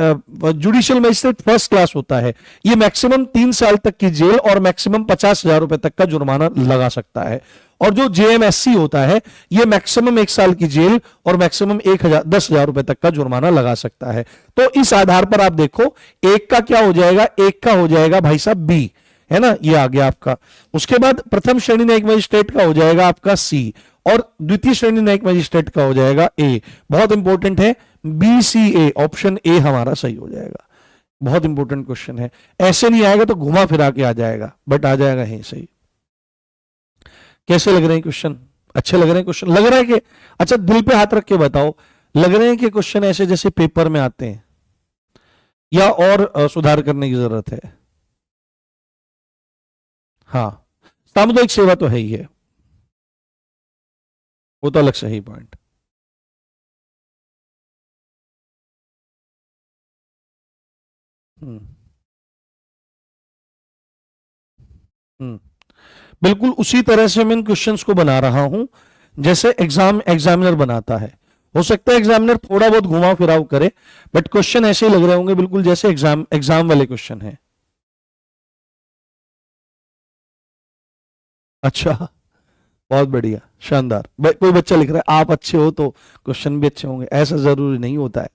judicial magistrate first class होता है, ये मैक्सिमम 3 साल तक की जेल और मैक्सिमम 50,000 रुपए तक का जुर्माना लगा सकता है। और जो जेएमएससी होता है, ये मैक्सिमम 1 साल की जेल और मैक्सिमम 10,000 रुपए तक का जुर्माना लगा सकता है। तो इस आधार पर आप देखो, एक का क्या हो जाएगा, एक का हो जाएगा भाई साहब बी, है ना, ये आ गया आपका। उसके बाद प्रथम श्रेणी न्यायिक मजिस्ट्रेट का हो जाएगा आपका सी और द्वितीय श्रेणी न्यायिक मजिस्ट्रेट का हो जाएगा ए। बहुत इंपॉर्टेंट है, B C A, option A हमारा सही हो जाएगा। बहुत इंपॉर्टेंट क्वेश्चन है, ऐसे नहीं आएगा तो घुमा फिरा के आ जाएगा, बट आ जाएगा ही सही। कैसे लग रहे हैं क्वेश्चन, अच्छे लग रहे हैं क्वेश्चन, लग रहा है कि, अच्छा दिल पे हाथ रख के बताओ, लग रहे हैं कि क्वेश्चन ऐसे जैसे पेपर में आते हैं या और सुधार करने की जरूरत है? हाँ, सामुदायिक सेवा तो है ही है, वो तो अलग से ही पॉइंट। बिल्कुल उसी तरह से मैं इन क्वेश्चंस को बना रहा हूं जैसे एग्जामिनर बनाता है। हो सकता है एग्जामिनर थोड़ा बहुत घुमाव फिराव करे, बट क्वेश्चन ऐसे ही लग रहे होंगे बिल्कुल जैसे एग्जाम वाले क्वेश्चन है। अच्छा, बहुत बढ़िया, शानदार। कोई बच्चा लिख रहा है आप अच्छे हो तो क्वेश्चन भी अच्छे होंगे, ऐसा जरूरी नहीं होता है।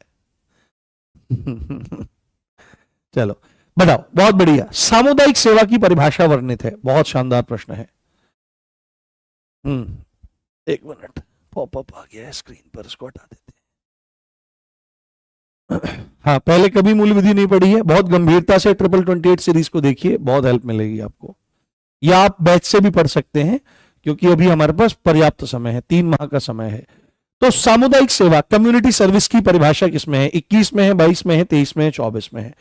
चलो बताओ, बहुत बढ़िया। सामुदायिक सेवा की परिभाषा वर्णित है, बहुत शानदार प्रश्न है। एक मिनट, पॉपअप आ गया है स्क्रीन पर, इसको हटा देते हैं। हाँ, पहले कभी मूल विधि नहीं पढ़ी है, बहुत गंभीरता से 2828 सीरीज को देखिए, बहुत हेल्प मिलेगी आपको। या आप बैच से भी पढ़ सकते हैं क्योंकि अभी हमारे पास पर्याप्त समय है, 3 माह का समय है। तो सामुदायिक सेवा, कम्युनिटी सर्विस की परिभाषा किसमें है? 21 में है, 22 में है, 23 में है, 24 में है।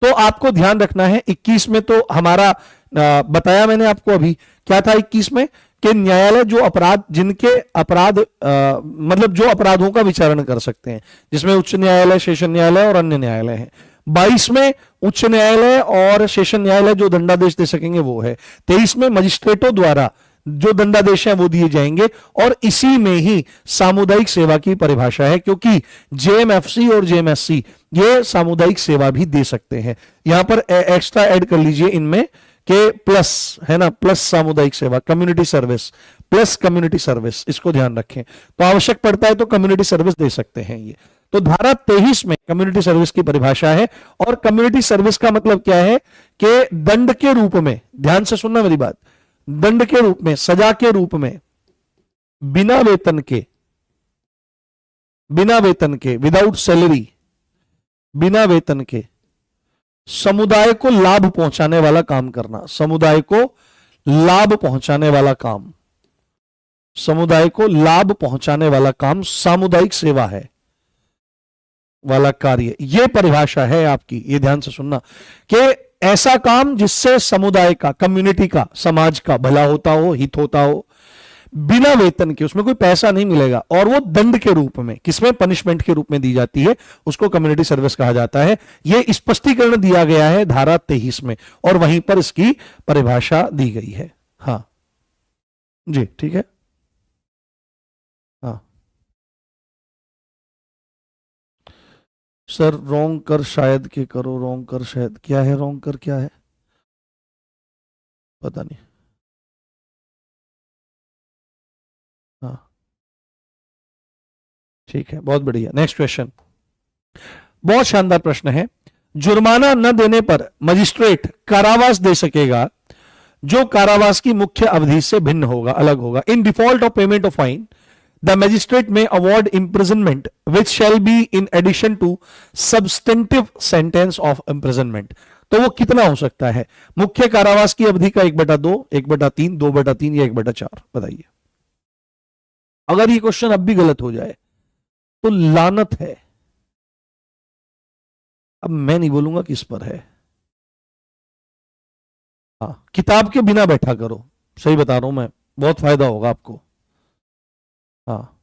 तो आपको ध्यान रखना है, 21 में तो हमारा बताया मैंने आपको अभी, क्या था 21 में कि न्यायालय जो अपराध, जिनके अपराध मतलब जो अपराधों का विचारण कर सकते हैं, जिसमें उच्च न्यायालय, सेशन न्यायालय और अन्य न्यायालय हैं। 22 में उच्च न्यायालय और सेशन न्यायालय जो दंडादेश दे सकेंगे वो है। 23 में मजिस्ट्रेटों द्वारा जो दंडादेश है वो दिए जाएंगे और इसी में ही सामुदायिक सेवा की परिभाषा है, क्योंकि जेएमएफसी और जेएमएससी ये सामुदायिक सेवा भी दे सकते हैं। यहां पर एक्स्ट्रा ऐड कर लीजिए इनमें के प्लस, है ना, प्लस सामुदायिक सेवा, community service, plus community service, इसको ध्यान रखें। तो आवश्यक पड़ता है तो कम्युनिटी सर्विस दे सकते हैं ये। तो धारा 23 में कम्युनिटी सर्विस की परिभाषा है, और कम्युनिटी सर्विस का मतलब क्या है कि दंड के रूप में, ध्यान से सुनना मेरी बात, दंड के रूप में, सजा के रूप में, बिना वेतन के, बिना वेतन के, विदाउट सैलरी, बिना वेतन के समुदाय को लाभ पहुंचाने वाला काम करना, समुदाय को लाभ पहुंचाने वाला काम, समुदाय को लाभ पहुंचाने वाला काम सामुदायिक सेवा है वाला कार्य, यह परिभाषा है आपकी। ये ध्यान से सुनना कि ऐसा काम जिससे समुदाय का, कम्युनिटी का, समाज का भला होता हो, हित होता हो, बिना वेतन के, उसमें कोई पैसा नहीं मिलेगा, और वो दंड के रूप में, किसमें, पनिशमेंट के रूप में दी जाती है, उसको कम्युनिटी सर्विस कहा जाता है। यह स्पष्टीकरण दिया गया है धारा 23 में, और वहीं पर इसकी परिभाषा दी गई है। हाँ जी, ठीक है। हाँ सर, रोंग कर शायद के करो, रोंग कर शायद, क्या है रोंग कर, क्या है पता नहीं। हाँ ठीक है, बहुत बढ़िया। नेक्स्ट क्वेश्चन, बहुत शानदार प्रश्न है। जुर्माना न देने पर मजिस्ट्रेट कारावास दे सकेगा जो कारावास की मुख्य अवधि से भिन्न होगा, अलग होगा। In default of payment of fine the magistrate may award imprisonment which shall be in addition to substantive sentence of imprisonment. तो वो कितना हो सकता है? मुख्य कारावास की अवधि का 1/2, 1/3, 2/3 या 1/4, बताइए। अगर ये क्वेश्चन अब भी गलत हो जाए तो लानत है। अब मैं नहीं बोलूंगा किस पर है। हाँ, किताब के बिना बैठा करो, सही बता रहा हूं मैं, बहुत फायदा होगा आपको। हाँ,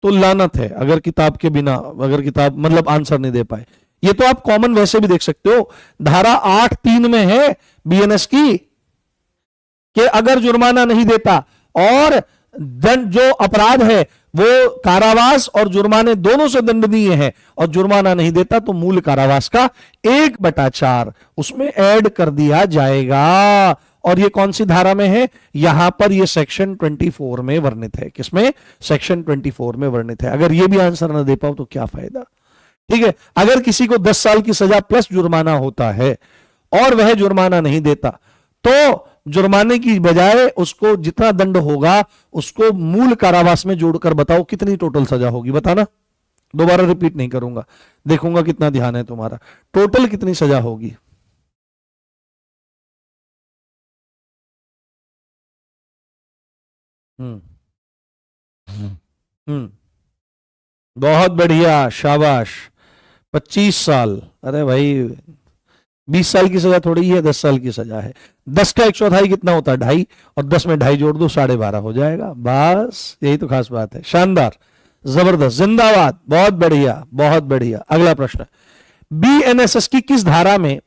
तो लानत है अगर किताब के बिना, अगर किताब मतलब आंसर नहीं दे पाए। ये तो आप कॉमन वैसे भी देख सकते हो, धारा 8(3) में है बीएनएस की, कि अगर जुर्माना नहीं देता और दंड, जो अपराध है वो कारावास और जुर्माने दोनों से दंडनीय है, और जुर्माना नहीं देता तो मूल कारावास का 1/4 उसमें ऐड कर दिया जाएगा। और ये कौन सी धारा में है? यहां पर ये सेक्शन 24 में वर्णित है। किसमें? सेक्शन 24 में वर्णित है। अगर ये भी आंसर ना दे पाओ तो क्या फायदा। ठीक है, अगर किसी को 10 साल की सजा प्लस जुर्माना होता है और वह जुर्माना नहीं देता, तो जुर्माने की बजाय उसको जितना दंड होगा उसको मूल कारावास में जोड़कर बताओ कितनी टोटल सजा होगी, बताना। दोबारा रिपीट नहीं करूंगा, देखूंगा कितना ध्यान है तुम्हारा। टोटल कितनी सजा होगी? बहुत बढ़िया, शाबाश। 25 साल। अरे भाई 20 साल की सजा थोड़ी है, 10 साल की सजा है। 10 का 1/4 कितना होता है? 2.5, और 10 में 2.5 जोड़ दो, 12.5 हो जाएगा। बस यही तो खास बात है। शानदार, जबरदस्त, जिंदाबाद, बहुत बढ़िया, बहुत बढ़िया। अगला प्रश्न, बीएनएसएस की किस धारा में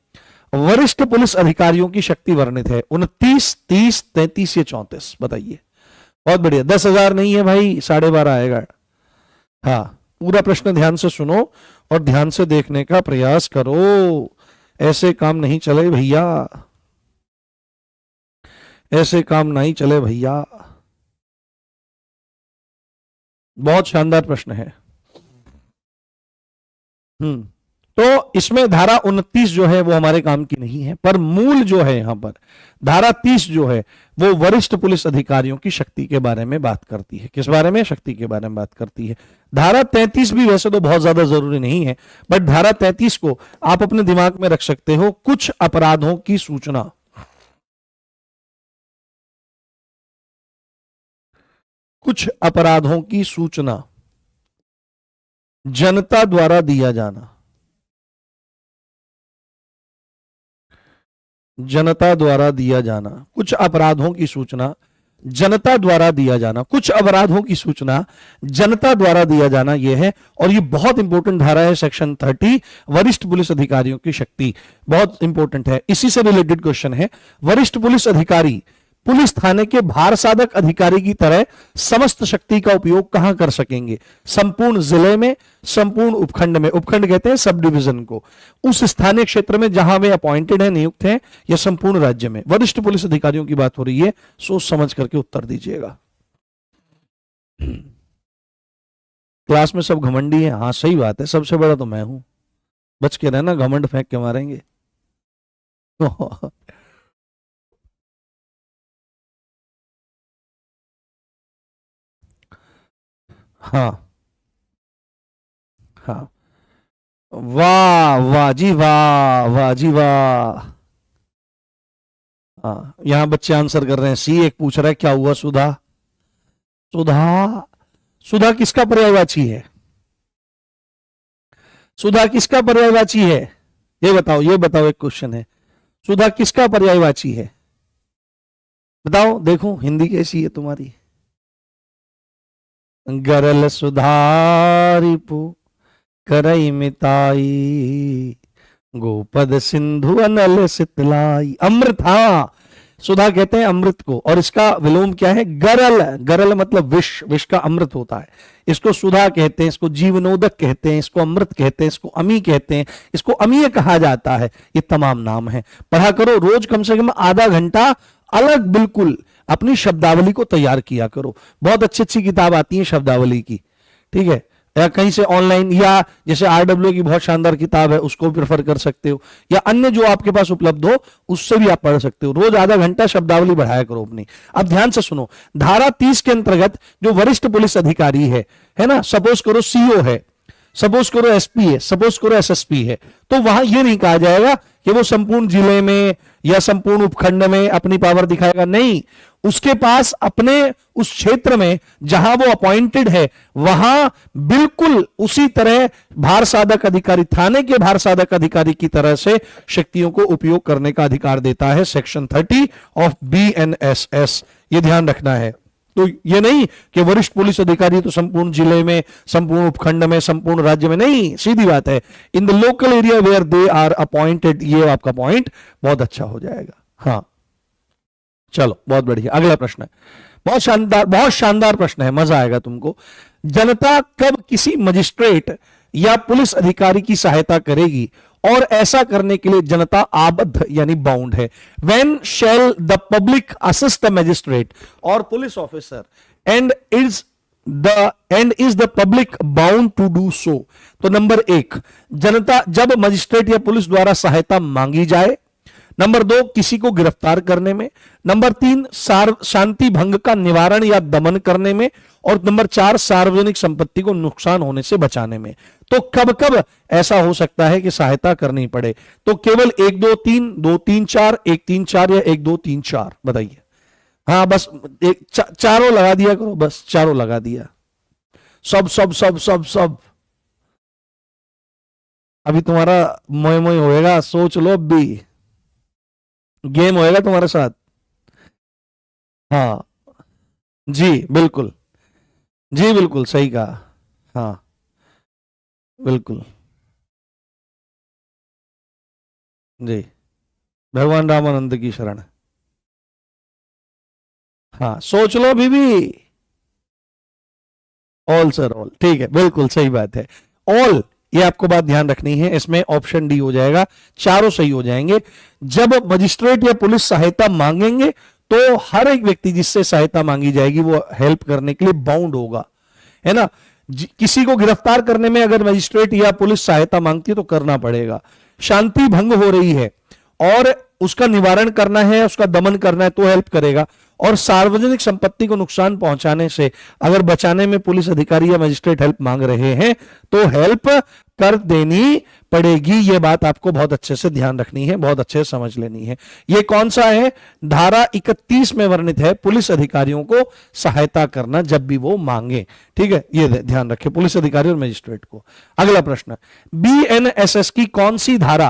वरिष्ठ पुलिस अधिकारियों की शक्ति वर्णित है? 29, 30, 33 या 34, बताइए। बहुत बढ़िया। 10,000 नहीं है भाई, 12.5 आएगा। हाँ, पूरा प्रश्न ध्यान से सुनो और ध्यान से देखने का प्रयास करो, ऐसे काम नहीं चले भैया, ऐसे काम नहीं चले भैया। बहुत शानदार प्रश्न है। तो इसमें धारा 29 जो है वो हमारे काम की नहीं है, पर मूल जो है यहां पर धारा 30 जो है वो वरिष्ठ पुलिस अधिकारियों की शक्ति के बारे में बात करती है। किस बारे में? शक्ति के बारे में बात करती है। धारा 33 भी वैसे तो बहुत ज्यादा जरूरी नहीं है, बट धारा 33 को आप अपने दिमाग में रख सकते हो। कुछ अपराधों की सूचना, कुछ अपराधों की सूचना जनता द्वारा दिया जाना, जनता द्वारा दिया जाना, कुछ अपराधों की सूचना जनता द्वारा दिया जाना, कुछ अपराधों की सूचना जनता द्वारा दिया जाना, यह है। और यह बहुत इंपॉर्टेंट धारा है, सेक्शन 30, वरिष्ठ पुलिस अधिकारियों की शक्ति, बहुत इंपॉर्टेंट है। इसी से रिलेटेड क्वेश्चन है, वरिष्ठ पुलिस अधिकारी पुलिस थाने के भार साधक अधिकारी की तरह समस्त शक्ति का उपयोग कहां कर सकेंगे? संपूर्ण जिले में, संपूर्ण उपखंड में, उपखंड कहते हैं सब डिवीजन को, उस स्थानीय क्षेत्र में जहां वे अपॉइंटेड है, नियुक्त हैं, या संपूर्ण राज्य में? वरिष्ठ पुलिस अधिकारियों की बात हो रही है, सोच समझ करके उत्तर दीजिएगा। क्लास में सब घमंडी है, हाँ सही बात है, सबसे बड़ा तो मैं हूं, बच के रहना, घमंड फेंक के मारेंगे। हाँ हाँ, वाह वाह जी वाह, वाह जी वाह। हाँ, यहां बच्चे आंसर कर रहे हैं। सी एक पूछ रहा है क्या हुआ सुधा? सुधा, सुधा किसका पर्यायवाची है? सुधा किसका पर्यायवाची है? ये बताओ, ये बताओ, एक क्वेश्चन है, सुधा किसका पर्यायवाची है? बताओ, देखो हिंदी कैसी है तुम्हारी। गरल सुधारिपु करई मिताई, गोपद सिंधु अनल सितलाई। अमृत, हाँ, सुधा कहते हैं अमृत को, और इसका विलोम क्या है? गरल। गरल मतलब विष, विष का अमृत होता है, इसको सुधा कहते हैं, इसको जीवनोदक कहते हैं, इसको अमृत कहते हैं, इसको अमी कहते हैं, इसको अमीय कहा जाता है। ये तमाम नाम है। पढ़ा करो रोज कम से कम आधा घंटा, अलग बिल्कुल अपनी शब्दावली को तैयार किया करो। बहुत अच्छी अच्छी किताब आती है शब्दावली की, ठीक है, या कहीं से ऑनलाइन, या जैसे आरडब्ल्यू की बहुत शानदार किताब है, उसको प्रेफर कर सकते हो, या अन्य जो आपके पास उपलब्ध हो उससे भी आप पढ़ सकते हो। रोज आधा घंटा शब्दावली बढ़ाया करो अपनी। अब ध्यान से सुनो, धारा 30 के अंतर्गत जो वरिष्ठ पुलिस अधिकारी है ना, सपोज करो सीओ है, सपोज करो एसपी है, सपोज करो एसएसपी है, तो वहां यह नहीं कहा जाएगा कि वो संपूर्ण जिले में या संपूर्ण उपखंड में अपनी पावर दिखाएगा, नहीं, उसके पास अपने उस क्षेत्र में जहां वो अपॉइंटेड है वहां बिल्कुल उसी तरह भार साधक अधिकारी, थाने के भार साधक अधिकारी की तरह से शक्तियों को उपयोग करने का अधिकार देता है सेक्शन 30 ऑफ बीएनएसएस। ये ध्यान रखना है। तो ये नहीं कि वरिष्ठ पुलिस अधिकारी तो संपूर्ण जिले में, संपूर्ण उपखंड में, संपूर्ण राज्य में, नहीं, सीधी बात है, in the local area where they are appointed. ये आपका पॉइंट बहुत अच्छा हो जाएगा। हाँ, चलो बहुत बढ़िया, अगला प्रश्न है, बहुत शानदार प्रश्न है, मजा आएगा तुमको। जनता कब किसी मजिस्ट्रेट या पुलिस अधिकारी की सहायता करेगी और ऐसा करने के लिए जनता आबद्ध यानी बाउंड है? When shall the public assist the magistrate और police officer and is the public bound to do so? तो नंबर 1, जनता जब मजिस्ट्रेट या पुलिस द्वारा सहायता मांगी जाए। नंबर 2, किसी को गिरफ्तार करने में। नंबर 3, शांति भंग का निवारण या दमन करने में। और नंबर 4, सार्वजनिक संपत्ति को नुकसान होने से बचाने में। तो कब कब ऐसा हो सकता है कि सहायता करनी पड़े? तो केवल 1 2 3, 2 3 4, 1 3 4 या 1 2 3 4 बताइए। हाँ, बस चारों लगा दिया करो, बस चारों लगा दिया। सब सब सब सब सब अभी तुम्हारा मोय मोय होएगा, सोच लो, भी गेम होएगा तुम्हारे साथ। हाँ जी बिल्कुल, जी बिल्कुल सही कहा। हाँ बिल्कुल जी, भगवान रामानंद की शरण। हाँ, सोच लो बीबी। ऑल सर ऑल, ठीक है, बिल्कुल सही बात है, ऑल। ये आपको बात ध्यान रखनी है, इसमें ऑप्शन डी हो जाएगा, चारों सही हो जाएंगे। जब मजिस्ट्रेट या पुलिस सहायता मांगेंगे तो हर एक व्यक्ति जिससे सहायता मांगी जाएगी वो हेल्प करने के लिए बाउंड होगा, है ना। किसी को गिरफ्तार करने में अगर मजिस्ट्रेट या पुलिस सहायता मांगती है तो करना पड़ेगा। शांति भंग हो रही है और उसका निवारण करना है, उसका दमन करना है तो हेल्प करेगा। और सार्वजनिक संपत्ति को नुकसान पहुंचाने से अगर बचाने में पुलिस अधिकारी या मजिस्ट्रेट हेल्प मांग रहे हैं तो हेल्प कर देनी पड़ेगी। यह बात आपको बहुत अच्छे से ध्यान रखनी है, बहुत अच्छे से समझ लेनी है। यह कौन सा है? धारा 31 में वर्णित है पुलिस अधिकारियों को सहायता करना जब भी वो मांगे, ठीक है, ये ध्यान रखें, पुलिस अधिकारी और मजिस्ट्रेट को। अगला प्रश्न, बीएनएसएस की कौन सी धारा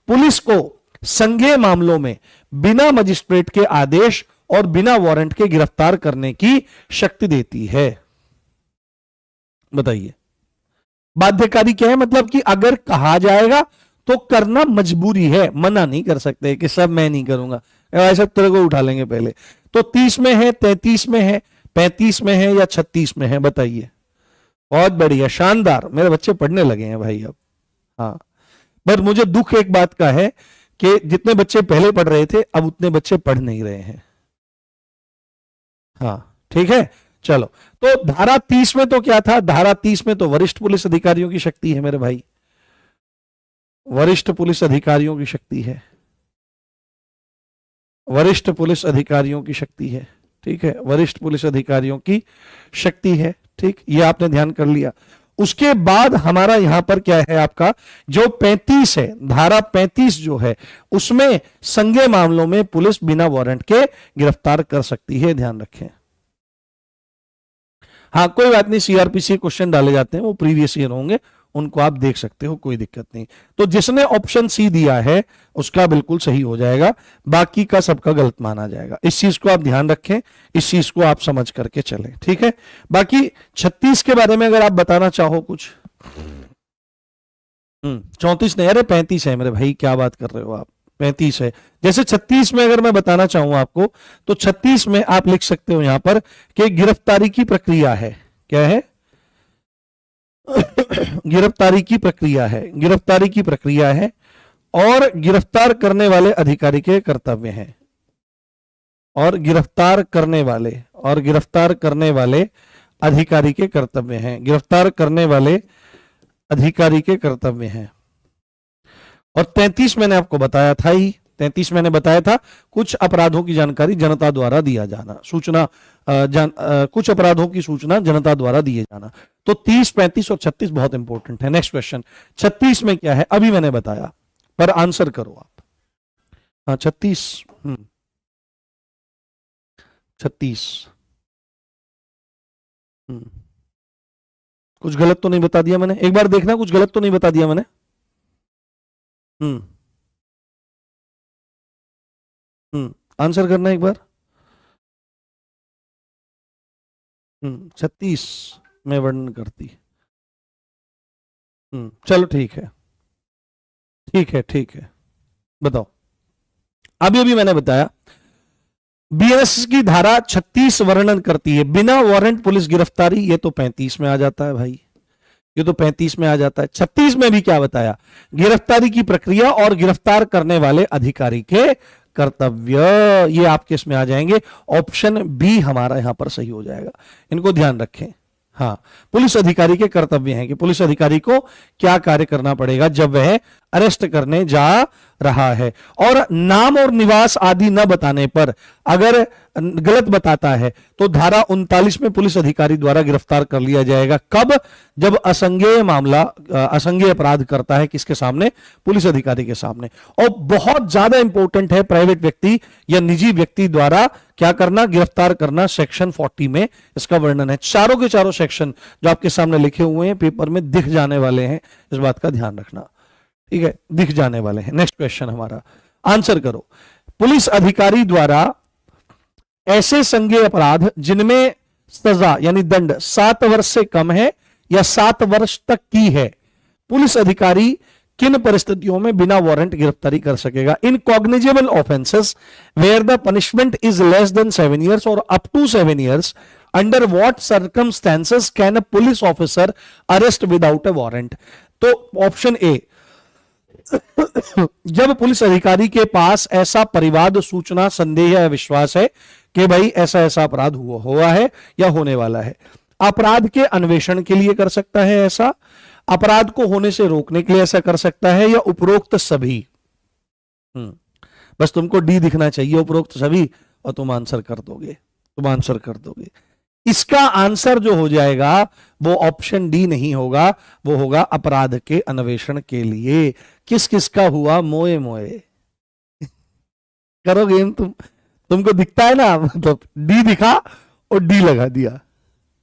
पुलिस को संज्ञेय मामलों में बिना मजिस्ट्रेट के आदेश और बिना वारंट के गिरफ्तार करने की शक्ति देती है? बताइए। बाध्यकारी क्या है? मतलब कि अगर कहा जाएगा तो करना मजबूरी है, मना नहीं कर सकते कि सब मैं नहीं करूंगा, ऐसा तेरे को उठा लेंगे पहले। तो 30 में है, 33 में है, 35 में है या 36 में है, बताइए। बहुत बढ़िया, शानदार, मेरे बच्चे पढ़ने लगे हैं भाई अब। हाँ, पर मुझे दुख एक बात का है कि जितने बच्चे पहले पढ़ रहे थे अब उतने बच्चे पढ़ नहीं रहे हैं। हाँ ठीक है, चलो। तो धारा 30 में तो क्या था? धारा 30 में तो वरिष्ठ पुलिस अधिकारियों की शक्ति है मेरे भाई, वरिष्ठ पुलिस अधिकारियों की शक्ति है, वरिष्ठ पुलिस अधिकारियों की शक्ति है, ठीक है, वरिष्ठ पुलिस अधिकारियों की शक्ति है, ठीक, ये आपने ध्यान कर लिया। उसके बाद हमारा यहां पर क्या है, आपका जो 35 है, धारा 35 जो है, उसमें संज्ञेय मामलों में पुलिस बिना वारंट के गिरफ्तार कर सकती है, ध्यान रखें। हाँ कोई बात नहीं, सीआरपीसी क्वेश्चन डाले जाते हैं, वो प्रीवियस ईयर होंगे, उनको आप देख सकते हो, कोई दिक्कत नहीं। तो जिसने ऑप्शन सी दिया है उसका बिल्कुल सही हो जाएगा, बाकी का सबका गलत माना जाएगा। इस चीज को आप ध्यान रखें, इस चीज को आप समझ करके चलें, ठीक है। बाकी 36 के बारे में अगर आप बताना चाहो कुछ। 34 नहीं, अरे 35 है मेरे भाई, क्या बात कर रहे हो आप, 35 है। जैसे 36 में अगर मैं बताना चाहूं आपको, तो 36 में आप लिख सकते हो यहां पर कि गिरफ्तारी की प्रक्रिया है, क्या है? गिरफ्तारी की प्रक्रिया है, गिरफ्तारी की प्रक्रिया है, और गिरफ्तार करने वाले अधिकारी के कर्तव्य हैं, और गिरफ्तार करने वाले, और गिरफ्तार करने वाले अधिकारी के कर्तव्य हैं, गिरफ्तार करने वाले अधिकारी के कर्तव्य हैं। और 33 मैंने आपको बताया था ही, 33 मैंने बताया था, कुछ अपराधों की जानकारी जनता द्वारा दिया जाना, सूचना कुछ अपराधों की सूचना जनता द्वारा दिए जाना। तो 30, 35 और 36 बहुत इंपॉर्टेंट है। नेक्स्ट क्वेश्चन, 36 में क्या है अभी मैंने बताया, पर आंसर करो आप। हाँ 36, 36, कुछ गलत तो नहीं बता दिया मैंने? एक बार देखना, कुछ गलत तो नहीं बता दिया मैंने? आंसर करना एक बार। 36 में वर्णन करती। चलो ठीक है, ठीक है, ठीक है, बताओ। अभी अभी मैंने बताया बीएनएस की धारा 36 वर्णन करती है बिना वारंट पुलिस गिरफ्तारी, ये तो 35 में आ जाता है भाई, ये तो 35 में आ जाता है। 36 में भी क्या बताया? गिरफ्तारी की प्रक्रिया और गिरफ्तार करने वाले अधिकारी के कर्तव्य, ये आपके इसमें आ जाएंगे। ऑप्शन बी हमारा यहां पर सही हो जाएगा, इनको ध्यान रखें। हाँ, पुलिस अधिकारी के कर्तव्य हैं कि पुलिस अधिकारी को क्या कार्य करना पड़ेगा जब वह अरेस्ट करने जा रहा है, और नाम और निवास आदि न बताने पर अगर गलत बताता है तो धारा 39 में पुलिस अधिकारी द्वारा गिरफ्तार कर लिया जाएगा। कब? जब असंज्ञेय मामला, असंज्ञेय अपराध करता है, किसके सामने? पुलिस अधिकारी के सामने। और बहुत ज्यादा इंपॉर्टेंट है, प्राइवेट व्यक्ति या निजी व्यक्ति द्वारा क्या करना? गिरफ्तार करना। सेक्शन 40 में इसका वर्णन है। चारों के चारों सेक्शन जो आपके सामने लिखे हुए हैं, पेपर में दिख जाने वाले हैं, इस बात का ध्यान रखना, ठीक है, दिख जाने वाले हैं। नेक्स्ट क्वेश्चन हमारा, आंसर करो। पुलिस अधिकारी द्वारा ऐसे संज्ञेय अपराध जिनमें सजा यानी दंड 7 वर्ष से कम है या 7 वर्ष तक की है, पुलिस अधिकारी किन परिस्थितियों में बिना वारंट गिरफ्तारी कर सकेगा? In cognizable offences where the punishment is less than 7 years और up to 7 years, under what circumstances can a police officer arrest without a warrant? तो ऑप्शन ए, जब पुलिस अधिकारी के पास ऐसा परिवाद, सूचना, संदेह या विश्वास है कि भाई ऐसा ऐसा अपराध हुआ है या होने वाला है। अपराध के अन्वेषण के लिए कर सकता है ऐसा, अपराध को होने से रोकने के लिए ऐसा कर सकता है, या उपरोक्त सभी। बस तुमको डी दिखना चाहिए, उपरोक्त सभी, और तुम आंसर कर दोगे, तुम आंसर कर दोगे। इसका आंसर जो हो जाएगा वो ऑप्शन डी नहीं होगा, वो होगा अपराध के अन्वेषण के लिए। किस किस का हुआ? मोए मोए करो गेम तुमको दिखता है ना, मतलब डी दिखा और डी लगा दिया।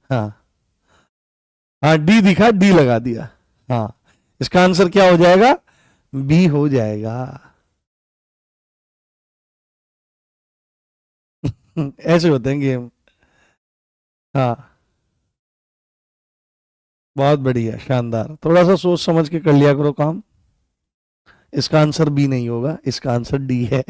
हाँ हाँ, डी दिखा, डी लगा दिया। हाँ, इसका आंसर क्या हो जाएगा? बी हो जाएगा। ऐसे होते हैं गेम। हाँ, बहुत बढ़िया, शानदार। थोड़ा सा सोच समझ के कर लिया करो काम। इसका आंसर बी नहीं होगा, इसका आंसर डी है।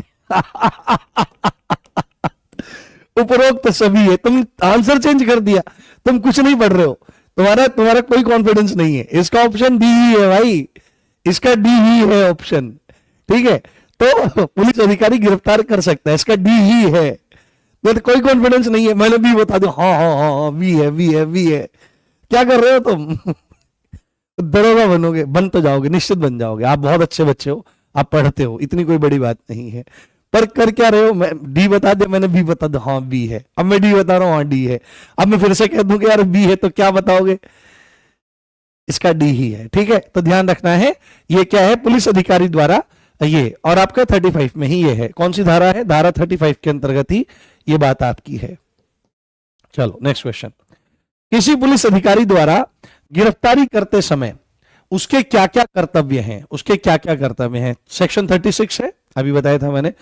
उपरोक्त सभी है। तुम आंसर चेंज कर दिया, तुम कुछ नहीं पढ़ रहे हो, तुम्हारा तुम्हारा कोई कॉन्फिडेंस नहीं है। इसका ऑप्शन डी ही है भाई, इसका डी ही है ऑप्शन। ठीक है, तो पुलिस अधिकारी गिरफ्तार कर सकता है, इसका डी ही है। तो कोई कॉन्फिडेंस नहीं है, मैंने भी बता दिया, हाँ हाँ हाँ हाँ भी है, भी है, भी है। क्या कर रहे हो तुम? दरोगा बनोगे, बन तो जाओगे, निश्चित बन जाओगे, आप बहुत अच्छे बच्चे हो, आप पढ़ते हो, इतनी कोई बड़ी बात नहीं है। पर कर क्या रहे हो? मैं डी बता दिया, मैंने बी बता दिया, हाँ बी है। अब मैं डी बता रहा हूँ, हाँ डी है। अब मैं फिर से कह दूं कि यार बी है, तो क्या बताओगे? इसका डी ही है। ठीक है, तो ध्यान रखना है, ये क्या है? पुलिस अधिकारी द्वारा ये, और आपका 35 में ही ये है। कौन सी धारा है? धारा 35 के अंतर्गत ही ये बात आपकी है। चलो नेक्स्ट क्वेश्चन। किसी पुलिस अधिकारी द्वारा गिरफ्तारी करते समय उसके क्या क्या कर्तव्य हैं? उसके क्या क्या कर्तव्य हैं? सेक्शन 36 है, अभी बताया था मैंने।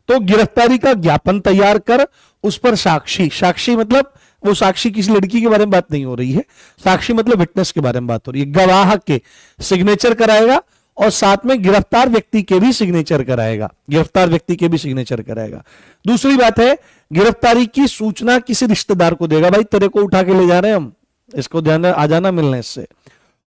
तो गिरफ्तारी का ज्ञापन तैयार कर उस पर साक्षी, साक्षी मतलब वो साक्षी किसी लड़की के बारे में बात नहीं हो रही है, साक्षी मतलब विटनेस के बारे में बात हो रही है, गवाह के सिग्नेचर कराएगा और साथ में गिरफ्तार व्यक्ति के भी सिग्नेचर कराएगा, गिरफ्तार व्यक्ति के भी सिग्नेचर कराएगा। दूसरी बात है, गिरफ्तारी की सूचना किसी रिश्तेदार को देगा, भाई तेरे को उठा के ले जा रहे हैं हम, इसको ध्यान आ जाना मिलने इससे।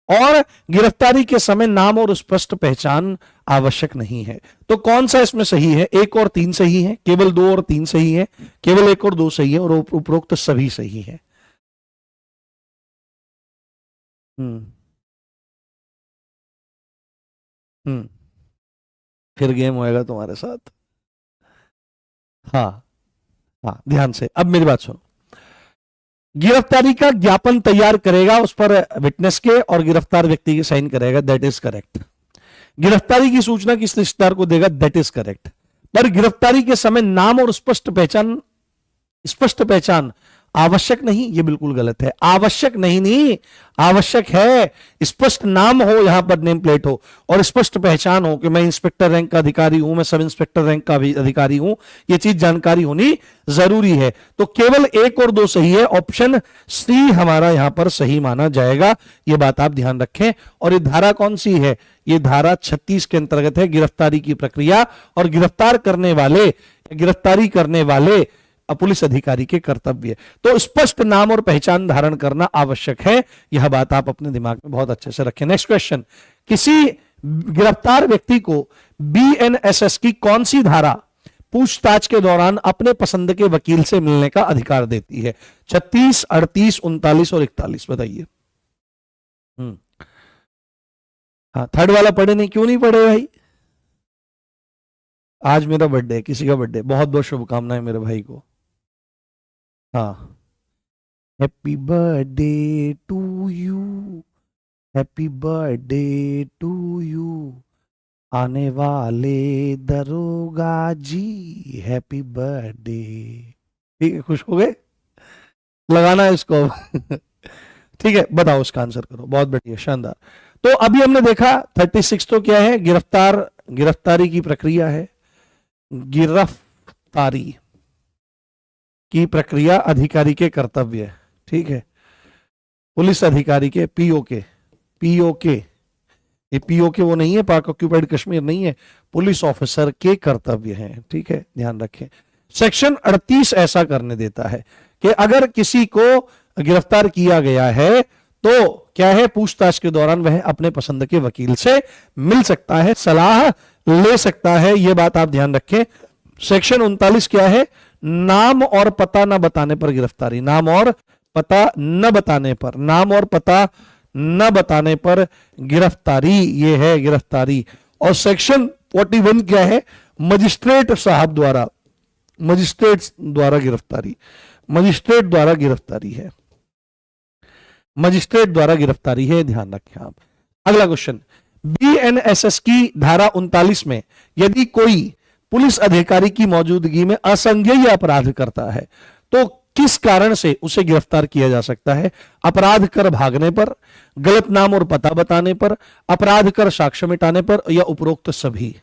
और गिरफ्तारी के समय नाम और स्पष्ट पहचान आवश्यक नहीं है। तो कौन सा इसमें सही है? 1 और 3 सही है, केवल 2 और 3 सही है, केवल 1 और 2 सही है, और उपरोक्त सभी सही है। हम्म हम्म फिर गेम होएगा तुम्हारे साथ। हाँ हाँ, ध्यान से अब मेरी बात सुनो। गिरफ्तारी का ज्ञापन तैयार करेगा, उस पर विटनेस के और गिरफ्तार व्यक्ति के साइन करेगा, दैट इज करेक्ट। गिरफ्तारी की सूचना किस रिश्तेदार को देगा, दैट इज करेक्ट। पर गिरफ्तारी के समय नाम और स्पष्ट पहचान आवश्यक नहीं, ये बिल्कुल गलत है। आवश्यक नहीं, नहीं आवश्यक है। स्पष्ट नाम हो, यहां पर नेम प्लेट हो, और स्पष्ट पहचान हो कि मैं इंस्पेक्टर रैंक का अधिकारी हूं, मैं सब इंस्पेक्टर रैंक का भी अधिकारी हूं, ये चीज जानकारी होनी जरूरी है। तो केवल 1 और 2 सही है, ऑप्शन सी हमारा यहां पर सही माना जाएगा, ये बात आप ध्यान रखें। और ये धारा कौन सी है? ये धारा 36 के अंतर्गत है, गिरफ्तारी की प्रक्रिया और गिरफ्तारी करने वाले पुलिस अधिकारी के कर्तव्य। तो स्पष्ट नाम और पहचान धारण करना आवश्यक है, यह बात आप अपने दिमाग में बहुत अच्छे से रखें। Next question. किसी गिरफ्तार व्यक्ति को बीएनएसएस की कौन सी धारा पूछताछ के दौरान अपने पसंद के वकील से मिलने का अधिकार देती है? 36, 38, 39 और 41 बताइए। हाँ, थर्ड वाला पढ़े नहीं? क्यों नहीं पढ़े भाई? आज मेरा बर्थडे है, किसी का बर्थडे, बहुत बहुत शुभकामनाएं मेरे भाई को। हाँ, happy birthday to you, happy birthday to you, आने वाले दरोगा जी, हैप्पी बर्थडे। ठीक है, खुश हो गए? लगाना है इसको। ठीक है, बताओ उसका आंसर करो, बहुत बढ़िया, शानदार। तो अभी हमने देखा 36 तो क्या है? गिरफ्तारी की प्रक्रिया है, गिरफ्तारी की प्रक्रिया, अधिकारी के कर्तव्य। ठीक है, पुलिस अधिकारी के, पीओ के ये पीओ के वो नहीं है, पाक ऑक्यूपाइड कश्मीर नहीं है, पुलिस ऑफिसर के कर्तव्य हैं। ठीक है, ध्यान रखें। सेक्शन 38 ऐसा करने देता है कि अगर किसी को गिरफ्तार किया गया है तो क्या है? पूछताछ के दौरान वह अपने पसंद के वकील से मिल सकता है, सलाह ले सकता है, यह बात आप ध्यान रखें। सेक्शन 39 क्या है? नाम और पता न बताने पर गिरफ्तारी, नाम और पता न बताने पर, नाम और पता न बताने पर गिरफ्तारी, ये है गिरफ्तारी। और सेक्शन 41 क्या है? मजिस्ट्रेट साहब द्वारा, मजिस्ट्रेट द्वारा गिरफ्तारी, मजिस्ट्रेट द्वारा गिरफ्तारी है, मजिस्ट्रेट द्वारा गिरफ्तारी है, ध्यान रखें आप। अगला क्वेश्चन। बीएनएसएस की धारा 39 में यदि कोई पुलिस अधिकारी की मौजूदगी में असंज्ञेय अपराध करता है तो किस कारण से उसे गिरफ्तार किया जा सकता है? अपराध कर भागने पर, गलत नाम और पता बताने पर, अपराध कर साक्ष्य मिटाने पर, या उपरोक्त सभी?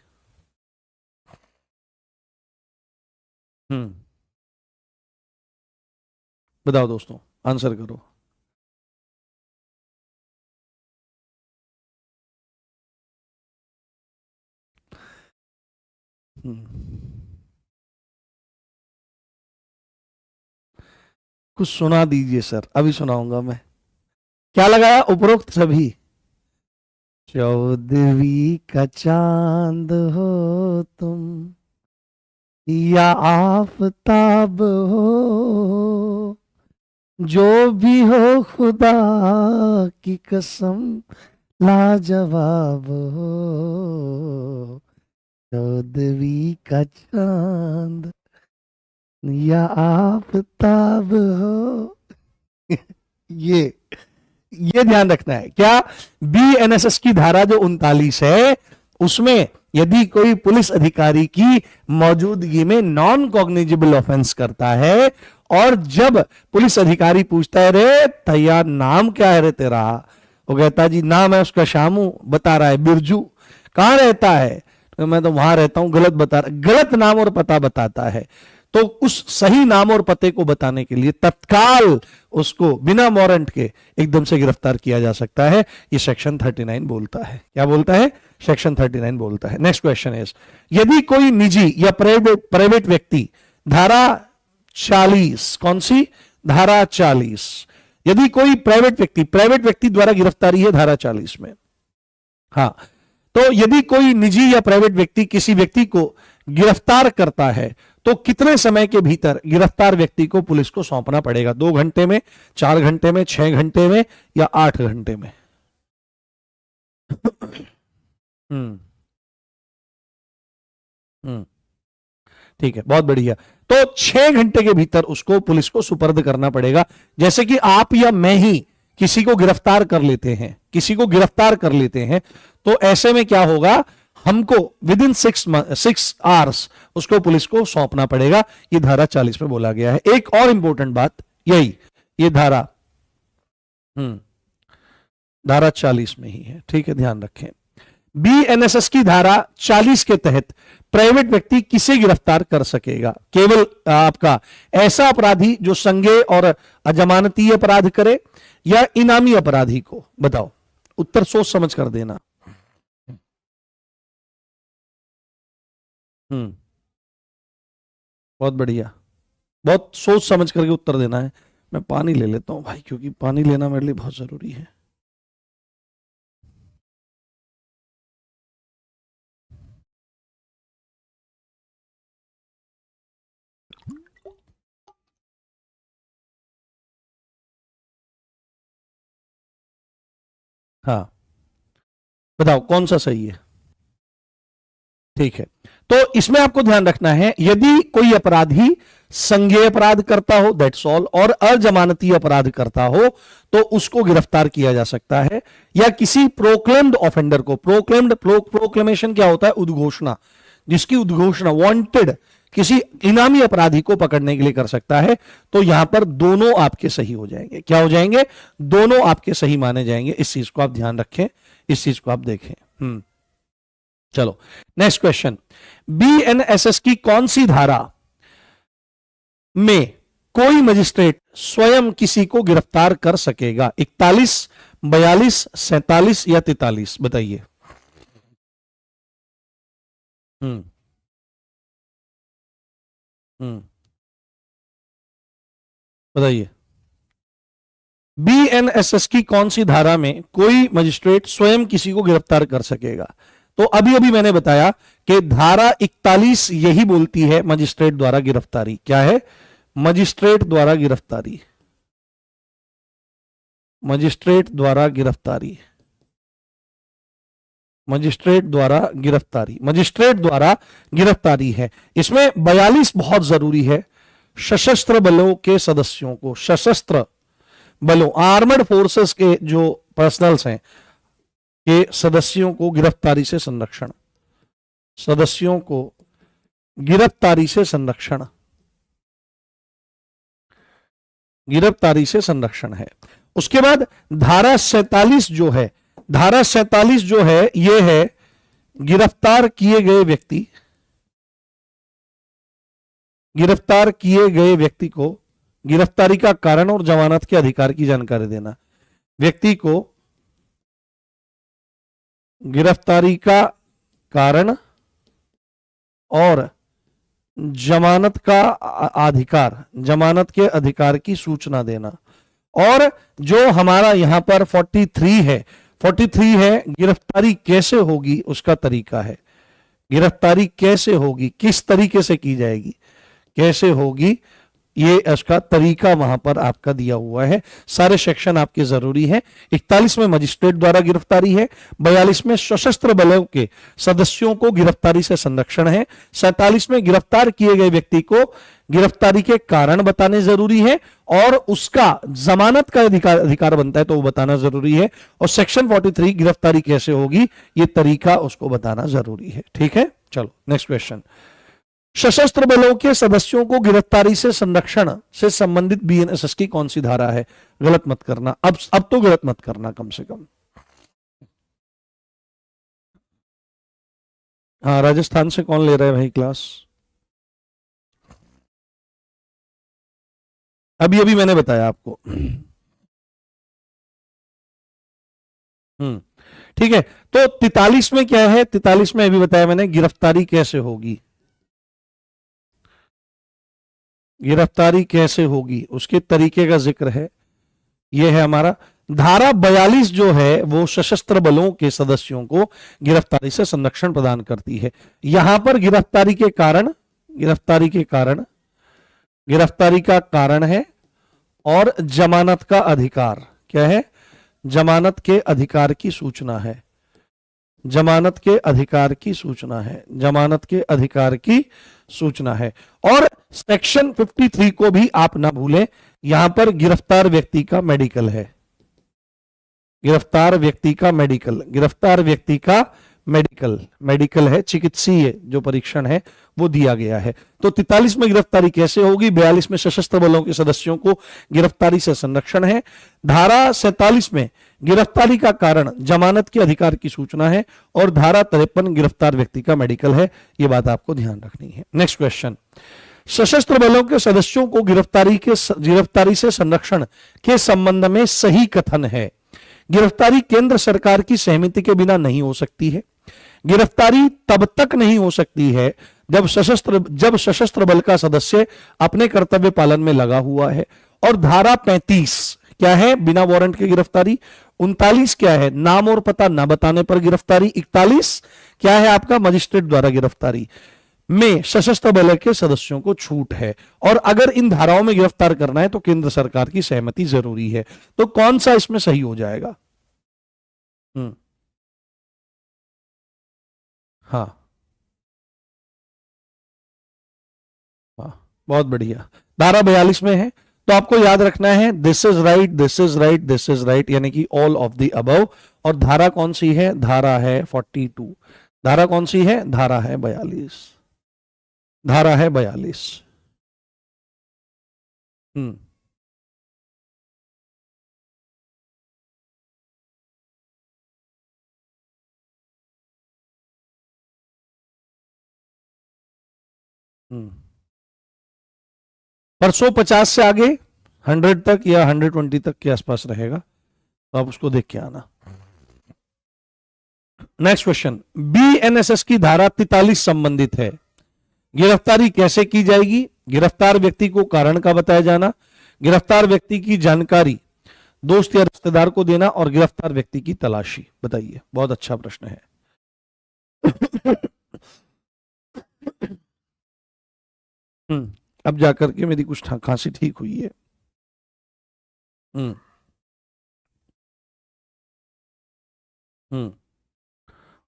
बताओ दोस्तों, आंसर करो। हम्म कुछ सुना दीजिए सर, अभी सुनाऊंगा मैं। क्या लगाया? उपरोक्त सभी। 14वीं का चांद हो तुम या आफताब हो, जो भी हो खुदा की कसम लाजवाब हो। 14वीं का चांद या आफताब हो। ये ये ध्यान रखना है क्या? बीएनएसएस की धारा जो 39 है, उसमें यदि कोई पुलिस अधिकारी की मौजूदगी में नॉन कॉग्निजिबल ऑफेंस करता है, और जब पुलिस अधिकारी पूछता है रे तैयार नाम क्या है रे तेरा, वो कहता जी नाम है उसका शामू, बता रहा है बिरजू। कहां रहता है? तो मैं तो वहां रहता हूं, गलत बता रहा, गलत नाम और पता बताता है। तो उस सही नाम और पते को बताने के लिए तत्काल उसको बिना वारंट के एकदम से गिरफ्तार किया जा सकता है। ये सेक्शन 39 बोलता है। क्या बोलता है? सेक्शन 39 बोलता है। नेक्स्ट क्वेश्चन इज, यदि कोई निजी या प्राइवेट व्यक्ति, धारा 40, कौन सी? धारा 40। यदि कोई प्राइवेट व्यक्ति द्वारा गिरफ्तारी है धारा 40 में। हाँ, तो यदि कोई निजी या प्राइवेट व्यक्ति किसी व्यक्ति को गिरफ्तार करता है, तो कितने समय के भीतर गिरफ्तार व्यक्ति को पुलिस को सौंपना पड़ेगा? 2 घंटे में, 4 घंटे में, 6 घंटे में, या 8 घंटे में? हम्म हम्म ठीक है, बहुत बढ़िया। तो 6 घंटे के भीतर उसको पुलिस को सुपर्द करना पड़ेगा। जैसे कि आप या मैं ही किसी को गिरफ्तार कर लेते हैं, तो ऐसे में क्या होगा? हमको विद इन 6 आवर्स उसको पुलिस को सौंपना पड़ेगा। ये धारा 40 में बोला गया है। एक और इंपॉर्टेंट बात यही, ये धारा धारा 40 में ही है, ठीक है, ध्यान रखें। बीएनएसएस की धारा 40 के तहत प्राइवेट व्यक्ति किसे गिरफ्तार कर सकेगा? केवल आपका ऐसा अपराधी जो संज्ञेय और अजमानती अपराध करे, या इनामी अपराधी को? बताओ, उत्तर सोच समझ कर देना। बहुत बढ़िया, बहुत सोच समझ करके उत्तर देना है। मैं पानी ले लेता हूं भाई, क्योंकि पानी लेना मेरे लिए बहुत जरूरी है। हाँ, बताओ कौन सा सही है? ठीक है, तो इसमें आपको ध्यान रखना है, यदि कोई अपराधी संज्ञेय अपराध करता हो, दैट्स ऑल, और अजमानती अपराध करता हो, तो उसको गिरफ्तार किया जा सकता है। या किसी प्रोक्लेम्ड ऑफेंडर को, प्रोक्लेमेशन क्या होता है? उद्घोषणा, जिसकी उद्घोषणा वांटेड किसी इनामी अपराधी को पकड़ने के लिए कर सकता है। तो यहां पर दोनों आपके सही हो जाएंगे। क्या हो जाएंगे? दोनों आपके सही माने जाएंगे। इस चीज को आप ध्यान रखें, इस चीज को आप देखें। चलो नेक्स्ट क्वेश्चन, बीएनएसएस की कौन सी धारा में कोई मजिस्ट्रेट स्वयं किसी को गिरफ्तार कर सकेगा? 41, 42, 47 या 43? बताइए। हम्म हम्म बताइए। बीएनएसएस की कौन सी धारा में कोई मजिस्ट्रेट स्वयं किसी को गिरफ्तार कर सकेगा? तो अभी अभी मैंने बताया कि धारा 41 यही बोलती है मजिस्ट्रेट द्वारा गिरफ्तारी। क्या है? मजिस्ट्रेट द्वारा गिरफ्तारी, मजिस्ट्रेट द्वारा गिरफ्तारी, मजिस्ट्रेट द्वारा गिरफ्तारी, मजिस्ट्रेट द्वारा गिरफ्तारी है। इसमें 42 बहुत जरूरी है। सशस्त्र बलों के सदस्यों को, सशस्त्र बलों, आर्मड फोर्सेस के जो पर्सनल्स हैं, के सदस्यों को गिरफ्तारी से संरक्षण, सदस्यों को गिरफ्तारी से संरक्षण, गिरफ्तारी से संरक्षण है। उसके बाद धारा 47 जो है, धारा 47 जो है यह है गिरफ्तार किए गए व्यक्ति, गिरफ्तार किए गए व्यक्ति को गिरफ्तारी का कारण और जमानत के अधिकार की जानकारी देना। व्यक्ति को गिरफ्तारी का कारण और जमानत का अधिकार, जमानत के अधिकार की सूचना देना। और जो हमारा यहां पर 43 है, 43 है गिरफ्तारी कैसे होगी उसका तरीका है। गिरफ्तारी कैसे होगी, किस तरीके से की जाएगी, कैसे होगी, ये इसका तरीका वहां पर आपका दिया हुआ है। सारे सेक्शन आपके जरूरी है। 41 में मजिस्ट्रेट द्वारा गिरफ्तारी है, 42 में सशस्त्र बलों के सदस्यों को गिरफ्तारी से संरक्षण है, 47 में गिरफ्तार किए गए व्यक्ति को गिरफ्तारी के कारण बताने जरूरी है और उसका जमानत का अधिकार बनता है तो वो बताना जरूरी है। और सेक्शन 43 गिरफ्तारी कैसे होगी ये तरीका उसको बताना जरूरी है। ठीक है, चलो नेक्स्ट क्वेश्चन। सशस्त्र बलों के सदस्यों को गिरफ्तारी से संरक्षण से संबंधित बीएनएसएस की कौन सी धारा है? गलत मत करना, अब तो गलत मत करना कम से कम। हाँ, राजस्थान से कौन ले रहा है भाई क्लास? अभी मैंने बताया आपको। ठीक है, तो 43 में क्या है? 43 में अभी बताया मैंने, गिरफ्तारी कैसे होगी, गिरफ्तारी कैसे होगी उसके तरीके का जिक्र है। यह है हमारा धारा 42 जो है वो सशस्त्र बलों के सदस्यों को गिरफ्तारी से संरक्षण प्रदान करती है। यहां पर गिरफ्तारी के कारण, गिरफ्तारी के कारण, गिरफ्तारी का कारण है और जमानत का अधिकार क्या है? जमानत के अधिकार की सूचना है, जमानत के अधिकार की सूचना है, जमानत के अधिकार की सूचना है। और सेक्शन 53 को भी आप ना भूलें, यहां पर गिरफ्तार व्यक्ति का मेडिकल है, गिरफ्तार व्यक्ति का मेडिकल, गिरफ्तार व्यक्ति का मेडिकल, मेडिकल है, चिकित्सीय जो परीक्षण है वो दिया गया है। तो 43 में गिरफ्तारी कैसे होगी, 42 में सशस्त्र बलों के सदस्यों को गिरफ्तारी से संरक्षण है, धारा 47 में गिरफ्तारी का कारण जमानत के अधिकार की सूचना है और धारा 53 गिरफ्तार व्यक्ति का मेडिकल है। यह बात आपको ध्यान रखनी है। Next question. सशस्त्र बलों के सदस्यों को गिरफ्तारी से संरक्षण के संबंध में सही कथन है। गिरफ्तारी केंद्र सरकार की सहमति के बिना नहीं हो सकती है। गिरफ्तारी तब तक नहीं हो सकती है जब सशस्त्र बल का सदस्य अपने कर्तव्य पालन में लगा हुआ है। और धारा 35 क्या है? बिना वारंट के गिरफ्तारी। 39 क्या है? नाम और पता न बताने पर गिरफ्तारी। 41 क्या है आपका? मजिस्ट्रेट द्वारा गिरफ्तारी में सशस्त्र बल के सदस्यों को छूट है। और अगर इन धाराओं में गिरफ्तार करना है तो केंद्र सरकार की सहमति जरूरी है। तो कौन सा इसमें सही हो जाएगा? हाँ हाँ, बहुत बढ़िया। धारा 42 में है तो आपको याद रखना है this is right, this is right, this is right, यानी कि ऑल ऑफ द अबव। और धारा कौन सी है? धारा है 42। धारा कौन सी है? धारा है 42। धारा है 42। हम्म हम्म पर 150 से आगे 100 तक या 120 तक के आसपास रहेगा, तो आप उसको देख के आना। Next question. बीएनएसएस की धारा 43 संबंधित है। गिरफ्तारी कैसे की जाएगी? गिरफ्तार व्यक्ति को कारण का बताया जाना, गिरफ्तार व्यक्ति की जानकारी दोस्त या रिश्तेदार को देना और गिरफ्तार व्यक्ति की तलाशी। बताइए, बहुत अच्छा प्रश्न है। अब जाकर के मेरी कुछ खांसी ठीक हुई है।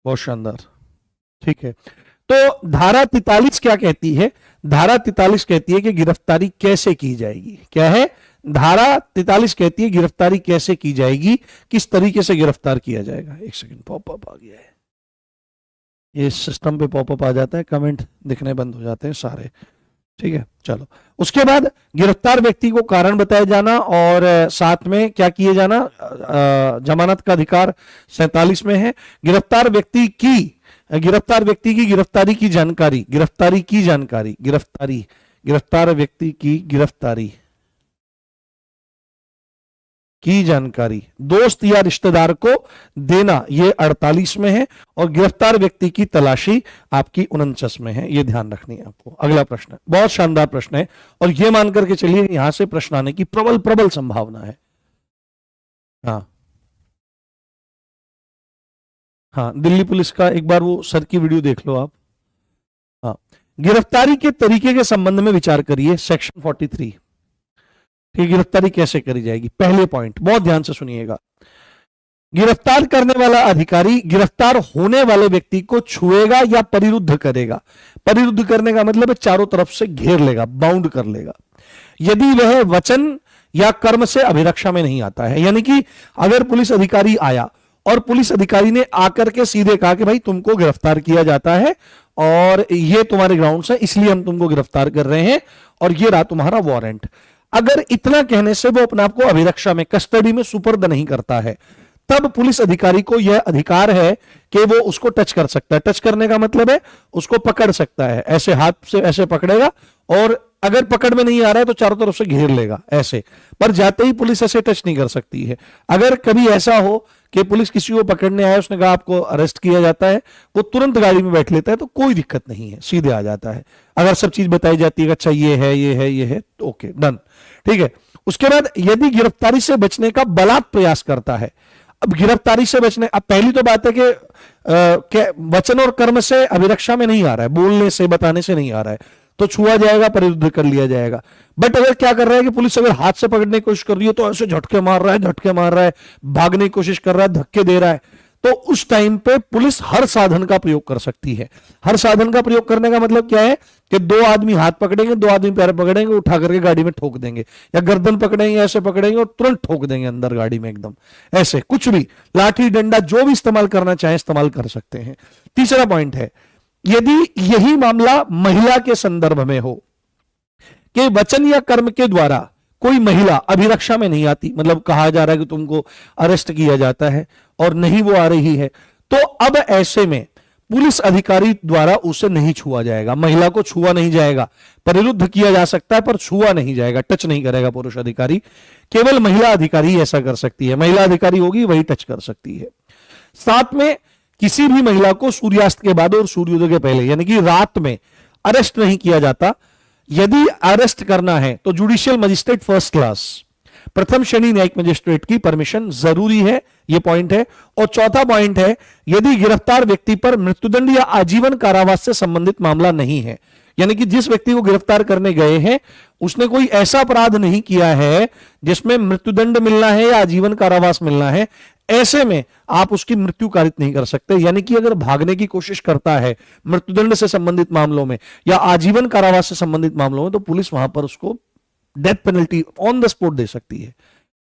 बहुत शानदार। ठीक है, तो धारा 43 क्या कहती है? धारा 43 कहती है कि गिरफ्तारी कैसे की जाएगी। क्या है? धारा 43 कहती है गिरफ्तारी कैसे की जाएगी, किस तरीके से गिरफ्तार किया जाएगा। एक सेकंड, पॉपअप आ गया है। ये सिस्टम पे पॉपअप आ जाता है, कमेंट दिखने बंद हो जाते हैं सारे। ठीक है, चलो। उसके बाद गिरफ्तार व्यक्ति को कारण बताया जाना और साथ में क्या किए जाना? जमानत का अधिकार 47 में है। गिरफ्तार व्यक्ति की गिरफ्तारी की जानकारी, गिरफ्तारी की जानकारी, गिरफ्तार व्यक्ति की गिरफ्तारी की जानकारी दोस्त या रिश्तेदार को देना, ये 48 में है, और गिरफ्तार व्यक्ति की तलाशी आपकी 49 में है। ये ध्यान रखनी है आपको। अगला प्रश्न, बहुत शानदार प्रश्न है, और ये मान करके चलिए यहां से प्रश्न आने की प्रबल प्रबल संभावना है। हाँ हाँ, दिल्ली पुलिस का एक बार वो सर की वीडियो देख लो आप। हाँ, गिरफ्तारी के तरीके के संबंध में विचार करिए, सेक्शन 43। ठीक, गिरफ्तारी कैसे करी जाएगी? पहले पॉइंट बहुत ध्यान से सुनिएगा। गिरफ्तार करने वाला अधिकारी गिरफ्तार होने वाले व्यक्ति को छुएगा या परिरुद्ध करेगा। परिरुद्ध करने का मतलब है चारों तरफ से घेर लेगा, बाउंड कर लेगा, यदि वह वचन या कर्म से अभिरक्षा में नहीं आता है। यानी कि अगर पुलिस अधिकारी आया और पुलिस अधिकारी ने आकर के सीधे कहा कि भाई तुमको गिरफ्तार किया जाता है और ये तुम्हारे ग्राउंड से, इसलिए हम तुमको गिरफ्तार कर रहे हैं और ये रहा तुम्हारा वारंट, अगर इतना कहने से वो अपने आप को अभिरक्षा में, कस्टडी में सुपर्द नहीं करता है, तब पुलिस अधिकारी को यह अधिकार है कि वो उसको टच कर सकता है। टच करने का मतलब है उसको पकड़ सकता है, ऐसे हाथ से ऐसे पकड़ेगा, और अगर पकड़ में नहीं आ रहा है तो चारों तरफ से घेर लेगा ऐसे, पर जाते ही पुलिस ऐसे टच नहीं कर सकती है। अगर कभी ऐसा हो कि पुलिस किसी को पकड़ने आया, उसने कहा आपको अरेस्ट किया जाता है, वो तुरंत गाड़ी में बैठ लेता है तो कोई दिक्कत नहीं है, सीधे आ जाता है। अगर सब चीज बताई जाती है, अच्छा ये है ये है ये है, तो ओके डन, ठीक है। उसके बाद यदि गिरफ्तारी से बचने का बलात् प्रयास करता है, अब गिरफ्तारी से बचने, अब पहली तो बात है कि वचन और कर्म से अभिरक्षा में नहीं आ रहा है, बोलने से बताने से नहीं आ रहा है, तो छुआ जाएगा, परिरुद्ध कर लिया जाएगा। बट अगर क्या कर रहा है कि पुलिस अगर हाथ से पकड़ने की कोशिश कर रही है तो ऐसे झटके मार रहा है, झटके मार रहा है, भागने की कोशिश कर रहा है, धक्के दे रहा है, तो उस टाइम पे पुलिस हर साधन का प्रयोग कर सकती है। हर साधन का प्रयोग करने का मतलब क्या है कि दो आदमी हाथ पकड़ेंगे, दो आदमी पैर पकड़ेंगे, उठा करके गाड़ी में ठोक देंगे, या गर्दन पकड़ेंगे, ऐसे पकड़ेंगे और तुरंत ठोक देंगे अंदर गाड़ी में एकदम, ऐसे कुछ भी, लाठी डंडा जो भी इस्तेमाल करना चाहे इस्तेमाल कर सकते हैं। तीसरा पॉइंट है, यदि यही मामला महिला के संदर्भ में हो कि वचन या कर्म के द्वारा कोई महिला अभिरक्षा में नहीं आती, मतलब कहा जा रहा है कि तुमको अरेस्ट किया जाता है और नहीं वो आ रही है, तो अब ऐसे में पुलिस अधिकारी द्वारा उसे नहीं छुआ जाएगा, महिला को छुआ नहीं जाएगा, परिरुद्ध किया जा सकता है पर छुआ नहीं जाएगा, टच नहीं करेगा पुरुष अधिकारी, केवल महिला अधिकारी ऐसा कर सकती है। महिला अधिकारी होगी वही टच कर सकती है। साथ में किसी भी महिला को सूर्यास्त के बाद और सूर्योदय के पहले, यानी कि रात में अरेस्ट नहीं किया जाता। यदि अरेस्ट करना है तो जुडिशियल मजिस्ट्रेट फर्स्ट क्लास, प्रथम श्रेणी न्यायिक मजिस्ट्रेट की परमिशन जरूरी है, यह पॉइंट है। और चौथा पॉइंट है, यदि गिरफ्तार व्यक्ति पर मृत्युदंड या आजीवन कारावास से संबंधित मामला नहीं है, यानी कि जिस व्यक्ति को गिरफ्तार करने गए हैं उसने कोई ऐसा अपराध नहीं किया है जिसमें मृत्युदंड मिलना है या आजीवन कारावास मिलना है, ऐसे में आप उसकी मृत्यु कारित नहीं कर सकते। यानी कि अगर भागने की कोशिश करता है मृत्युदंड से संबंधित मामलों में या आजीवन कारावास से संबंधित मामलों में, तो पुलिस वहां पर उसको death penalty on the spot दे सकती है।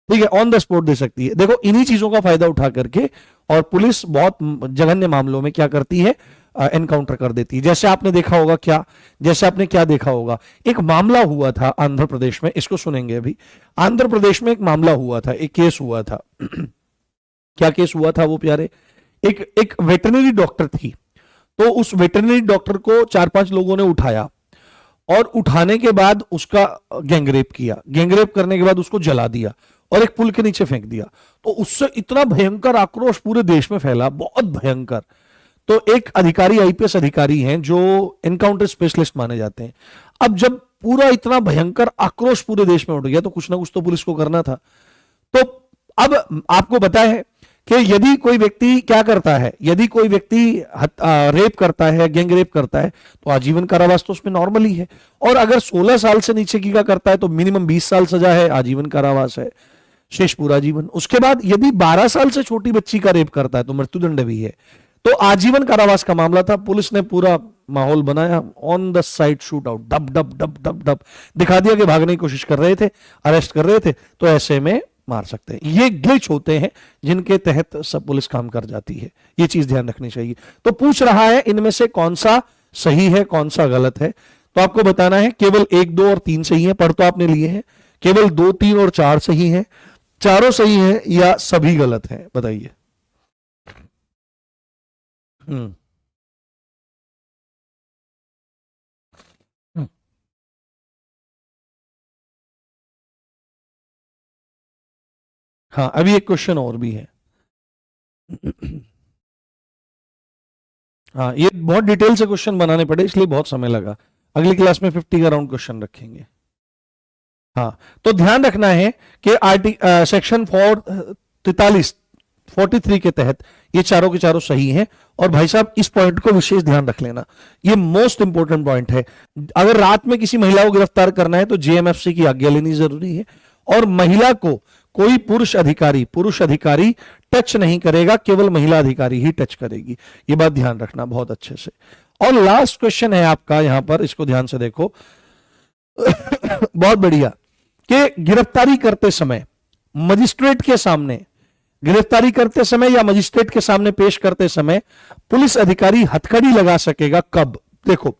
ठीक है, ऑन द स्पॉट दे सकती है। देखो इन्हीं चीजों का फायदा उठा करके और पुलिस बहुत जघन्य मामलों में क्या करती है, एनकाउंटर कर देती है। जैसे आपने देखा होगा, क्या जैसे आपने क्या देखा होगा, एक मामला हुआ था आंध्र प्रदेश में, इसको सुनेंगे अभी। आंध्र प्रदेश में एक मामला हुआ था, एक केस हुआ था। क्या केस हुआ था वो प्यारे, एक वेटरनरी डॉक्टर थी, तो उस वेटरनरी डॉक्टर को 4-5 लोगों ने उठाया और उठाने के बाद उसका गैंगरेप किया, गैंगरेप करने के बाद उसको जला दिया और एक पुल के नीचे फेंक दिया। तो उससे इतना भयंकर आक्रोश पूरे देश में फैला, बहुत भयंकर। तो एक अधिकारी, आईपीएस अधिकारी हैं जो एनकाउंटर स्पेशलिस्ट माने जाते हैं। अब जब पूरा इतना भयंकर आक्रोश पूरे देश में उठ गया तो कुछ ना कुछ तो पुलिस को करना था। तो अब आपको पता है कि यदि कोई व्यक्ति क्या करता है, यदि कोई व्यक्ति रेप करता है, गैंग रेप करता है, तो आजीवन कारावास तो उसमें नॉर्मल ही है। और अगर 16 साल से नीचे की का करता है तो मिनिमम 20 साल सजा है, आजीवन कारावास है, शेष पूरा जीवन। उसके बाद यदि 12 साल से छोटी बच्ची का रेप करता है तो मृत्युदंड भी है। तो आजीवन कारावास का मामला था। पुलिस ने पूरा माहौल बनाया, on the side shoot out, dub dub dub dub dub, दिखा दिया कि भागने की कोशिश कर रहे थे, अरेस्ट कर रहे थे, तो ऐसे में मार सकते हैं। ये ग्लिच होते हैं जिनके तहत सब पुलिस काम कर जाती है, ये चीज ध्यान रखनी चाहिए। तो पूछ रहा है इनमें से कौन सा सही है कौन सा गलत है, तो आपको बताना है केवल 1, 2 और 3 सही है, पढ़ तो आपने लिए हैं, केवल 2, 3 और 4 सही है, चारों सही है या सभी गलत है, बताइए। हम्म हाँ, अभी एक क्वेश्चन और भी है। हाँ, ये बहुत डिटेल से क्वेश्चन बनाने पड़े इसलिए बहुत समय लगा। अगली क्लास में 50 का राउंड क्वेश्चन रखेंगे। हाँ, तो ध्यान रखना है कि सेक्शन 43 43 के तहत ये चारों के चारों सही हैं। और भाई साहब इस पॉइंट को विशेष ध्यान रख लेना, ये मोस्ट इंपॉर्टेंट पॉइंट है। अगर रात में किसी महिला को गिरफ्तार करना है तो जेएमएफसी की आज्ञा लेनी जरूरी है, और महिला को कोई पुरुष अधिकारी टच नहीं करेगा, केवल महिला अधिकारी ही टच करेगी। ये बात ध्यान रखना बहुत अच्छे से। और लास्ट क्वेश्चन है आपका यहां पर, इसको ध्यान से देखो। बहुत बढ़िया, कि गिरफ्तारी करते समय मजिस्ट्रेट के सामने, गिरफ्तारी करते समय या मजिस्ट्रेट के सामने पेश करते समय पुलिस अधिकारी हथकड़ी लगा सकेगा कब? देखो,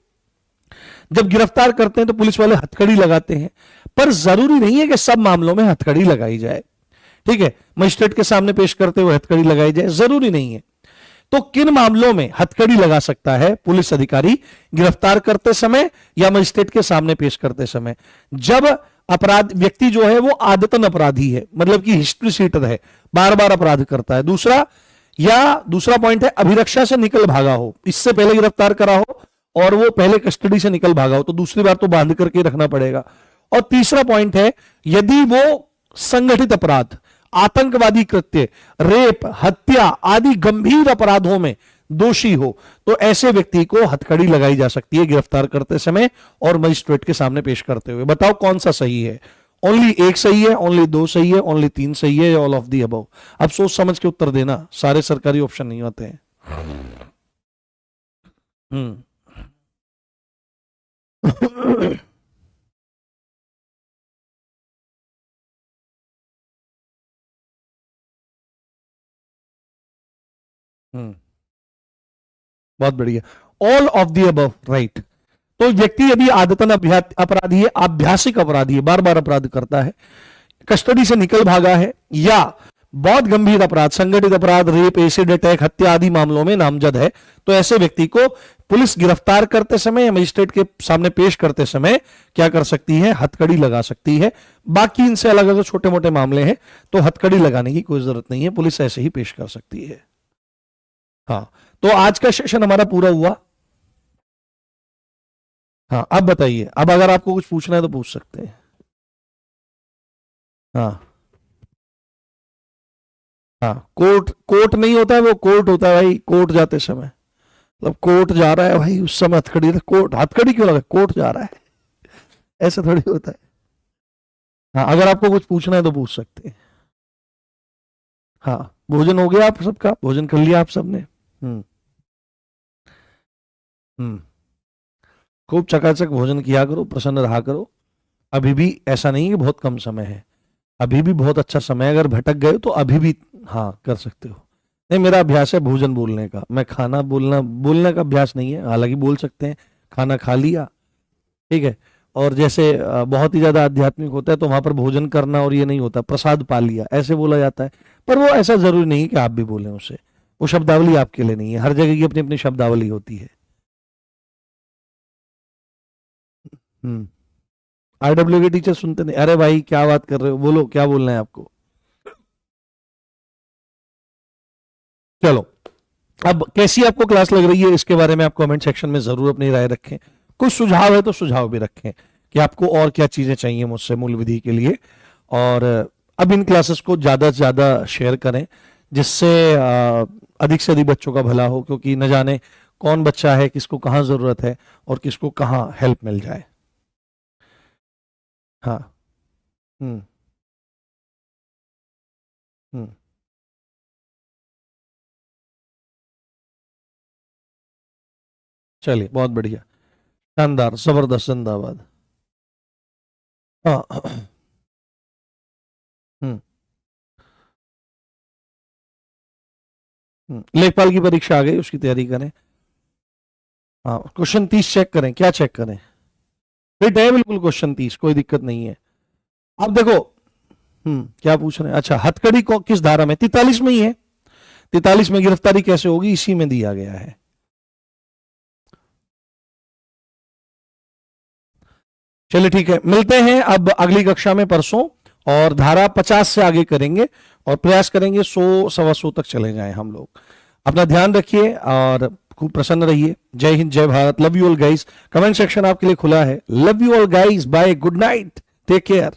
जब गिरफ्तार करते हैं तो पुलिस वाले हथकड़ी लगाते हैं, पर जरूरी नहीं है कि सब मामलों में हथकड़ी लगाई जाए। ठीक है, मजिस्ट्रेट के सामने पेश करते हुए हथकड़ी लगाई जाए, जरूरी नहीं है। तो किन मामलों में हथकड़ी लगा सकता है पुलिस अधिकारी? गिरफ्तार करते समय या मजिस्ट्रेट के सामने पेश करते समय। जब अपराध व्यक्ति जो है वो आदतन अपराधी है, मतलब कि हिस्ट्री सीटर है, बार बार अपराध करता है। दूसरा पॉइंट है अभिरक्षा से निकल भागा हो, इससे पहले गिरफ्तार करा हो और वो पहले कस्टडी से निकल भागा हो, तो दूसरी बार तो बांध करके रखना पड़ेगा। और तीसरा पॉइंट है यदि वो संगठित अपराध, आतंकवादी कृत्य, रेप, हत्या आदि गंभीर अपराधों में दोषी हो, तो ऐसे व्यक्ति को हथकड़ी लगाई जा सकती है गिरफ्तार करते समय और मजिस्ट्रेट के सामने पेश करते हुए। बताओ कौन सा सही है? ओनली एक सही है, ओनली दो सही है, ओनली तीन सही है, ऑल ऑफ दी अबव? अब सोच समझ के उत्तर देना, सारे सरकारी ऑप्शन नहीं होते हैं। हम्म। हम्म, बहुत बढ़िया, all of the above right. तो व्यक्ति यदि आदतन अपराधी है, आभ्यासिक अपराधी है, बार बार अपराध करता है, कस्टडी से निकल भागा है, या बहुत गंभीर अपराध, संगठित अपराध, रेप, एसिड अटैक, हत्या आदि मामलों में नामजद है, तो ऐसे व्यक्ति को पुलिस गिरफ्तार करते समय या मजिस्ट्रेट के सामने पेश करते समय क्या कर सकती है? हथकड़ी लगा सकती है। बाकी इनसे अलग अगर छोटे मोटे मामले हैं तो हथकड़ी लगाने की कोई जरूरत नहीं है, पुलिस ऐसे ही पेश कर सकती है। हाँ, तो आज का सेशन हमारा पूरा हुआ। हाँ, अब बताइए, अब अगर आपको कुछ पूछना है तो पूछ सकते हैं। हाँ हाँ, कोर्ट कोर्ट नहीं होता है, वो कोर्ट होता है भाई, कोर्ट जाते समय, मतलब कोर्ट जा रहा है भाई, उस समय हथकड़ी, कोर्ट हथकड़ी क्यों लगा? कोर्ट जा रहा है, ऐसा थोड़ी होता है। हाँ, अगर आपको कुछ पूछना है तो पूछ सकते हैं। हाँ, भोजन हो गया आप सबका? भोजन कर लिया आप सबने? हम्म। हम्म, खूब चकाचक भोजन किया करो, प्रसन्न रहा करो। अभी भी ऐसा नहीं है कि बहुत कम समय है, अभी भी बहुत अच्छा समय है। अगर भटक गए तो अभी भी हाँ कर सकते हो। नहीं, मेरा अभ्यास है भोजन बोलने का, मैं खाना बोलने का अभ्यास नहीं है, हालांकि बोल सकते हैं खाना खा लिया, ठीक है। और जैसे बहुत ही ज्यादा आध्यात्मिक होता है तो वहां पर भोजन करना और ये नहीं होता, प्रसाद पा लिया ऐसे बोला जाता है। पर वो ऐसा जरूरी नहीं है कि आप भी बोलें उसे, वो शब्दावली आपके लिए नहीं है, हर जगह की अपनी अपनी शब्दावली होती है। हम्म। आरडब्ल्यू के टीचर सुनते नहीं, अरे भाई क्या बात कर रहे हो, बोलो क्या बोलना है आपको। चलो, अब कैसी आपको क्लास लग रही है इसके बारे में आप कमेंट सेक्शन में जरूर अपनी राय रखें। कुछ सुझाव है तो सुझाव भी रखें कि आपको और क्या चीजें चाहिए मुझसे मूल विधि के लिए। और अब इन क्लासेस को ज्यादा से ज्यादा शेयर करें, जिससे अधिक से अधिक बच्चों का भला हो, क्योंकि न जाने कौन बच्चा है, किसको कहाँ जरूरत है और किसको कहाँ हेल्प मिल जाए। हाँ। हम्म। हम्म, चलिए बहुत बढ़िया, शानदार, जबरदस्त, जिंदाबाद। हाँ। हम्म। लेखपाल की परीक्षा आ गई, उसकी तैयारी करें। हाँ, क्वेश्चन 30 चेक करें, क्या चेक करें? फिट है बिल्कुल क्वेश्चन 30, कोई दिक्कत नहीं है। अब देखो, क्या पूछ रहे हैं? अच्छा, हथकड़ी को किस धारा में? 43 में ही है। 43 में गिरफ्तारी कैसे होगी, इसी में दिया गया है। चलिए ठीक है, मिलते हैं अब अगली कक्षा में परसों, और धारा 50 से आगे करेंगे और प्रयास करेंगे 100-125 तक चले जाएं हम लोग। अपना ध्यान रखिए और खूब प्रसन्न रहिए। जय हिंद, जय Bharat. Love you all guys. Comment section आपके लिए खुला है। Love you all guys, bye, good night, take care.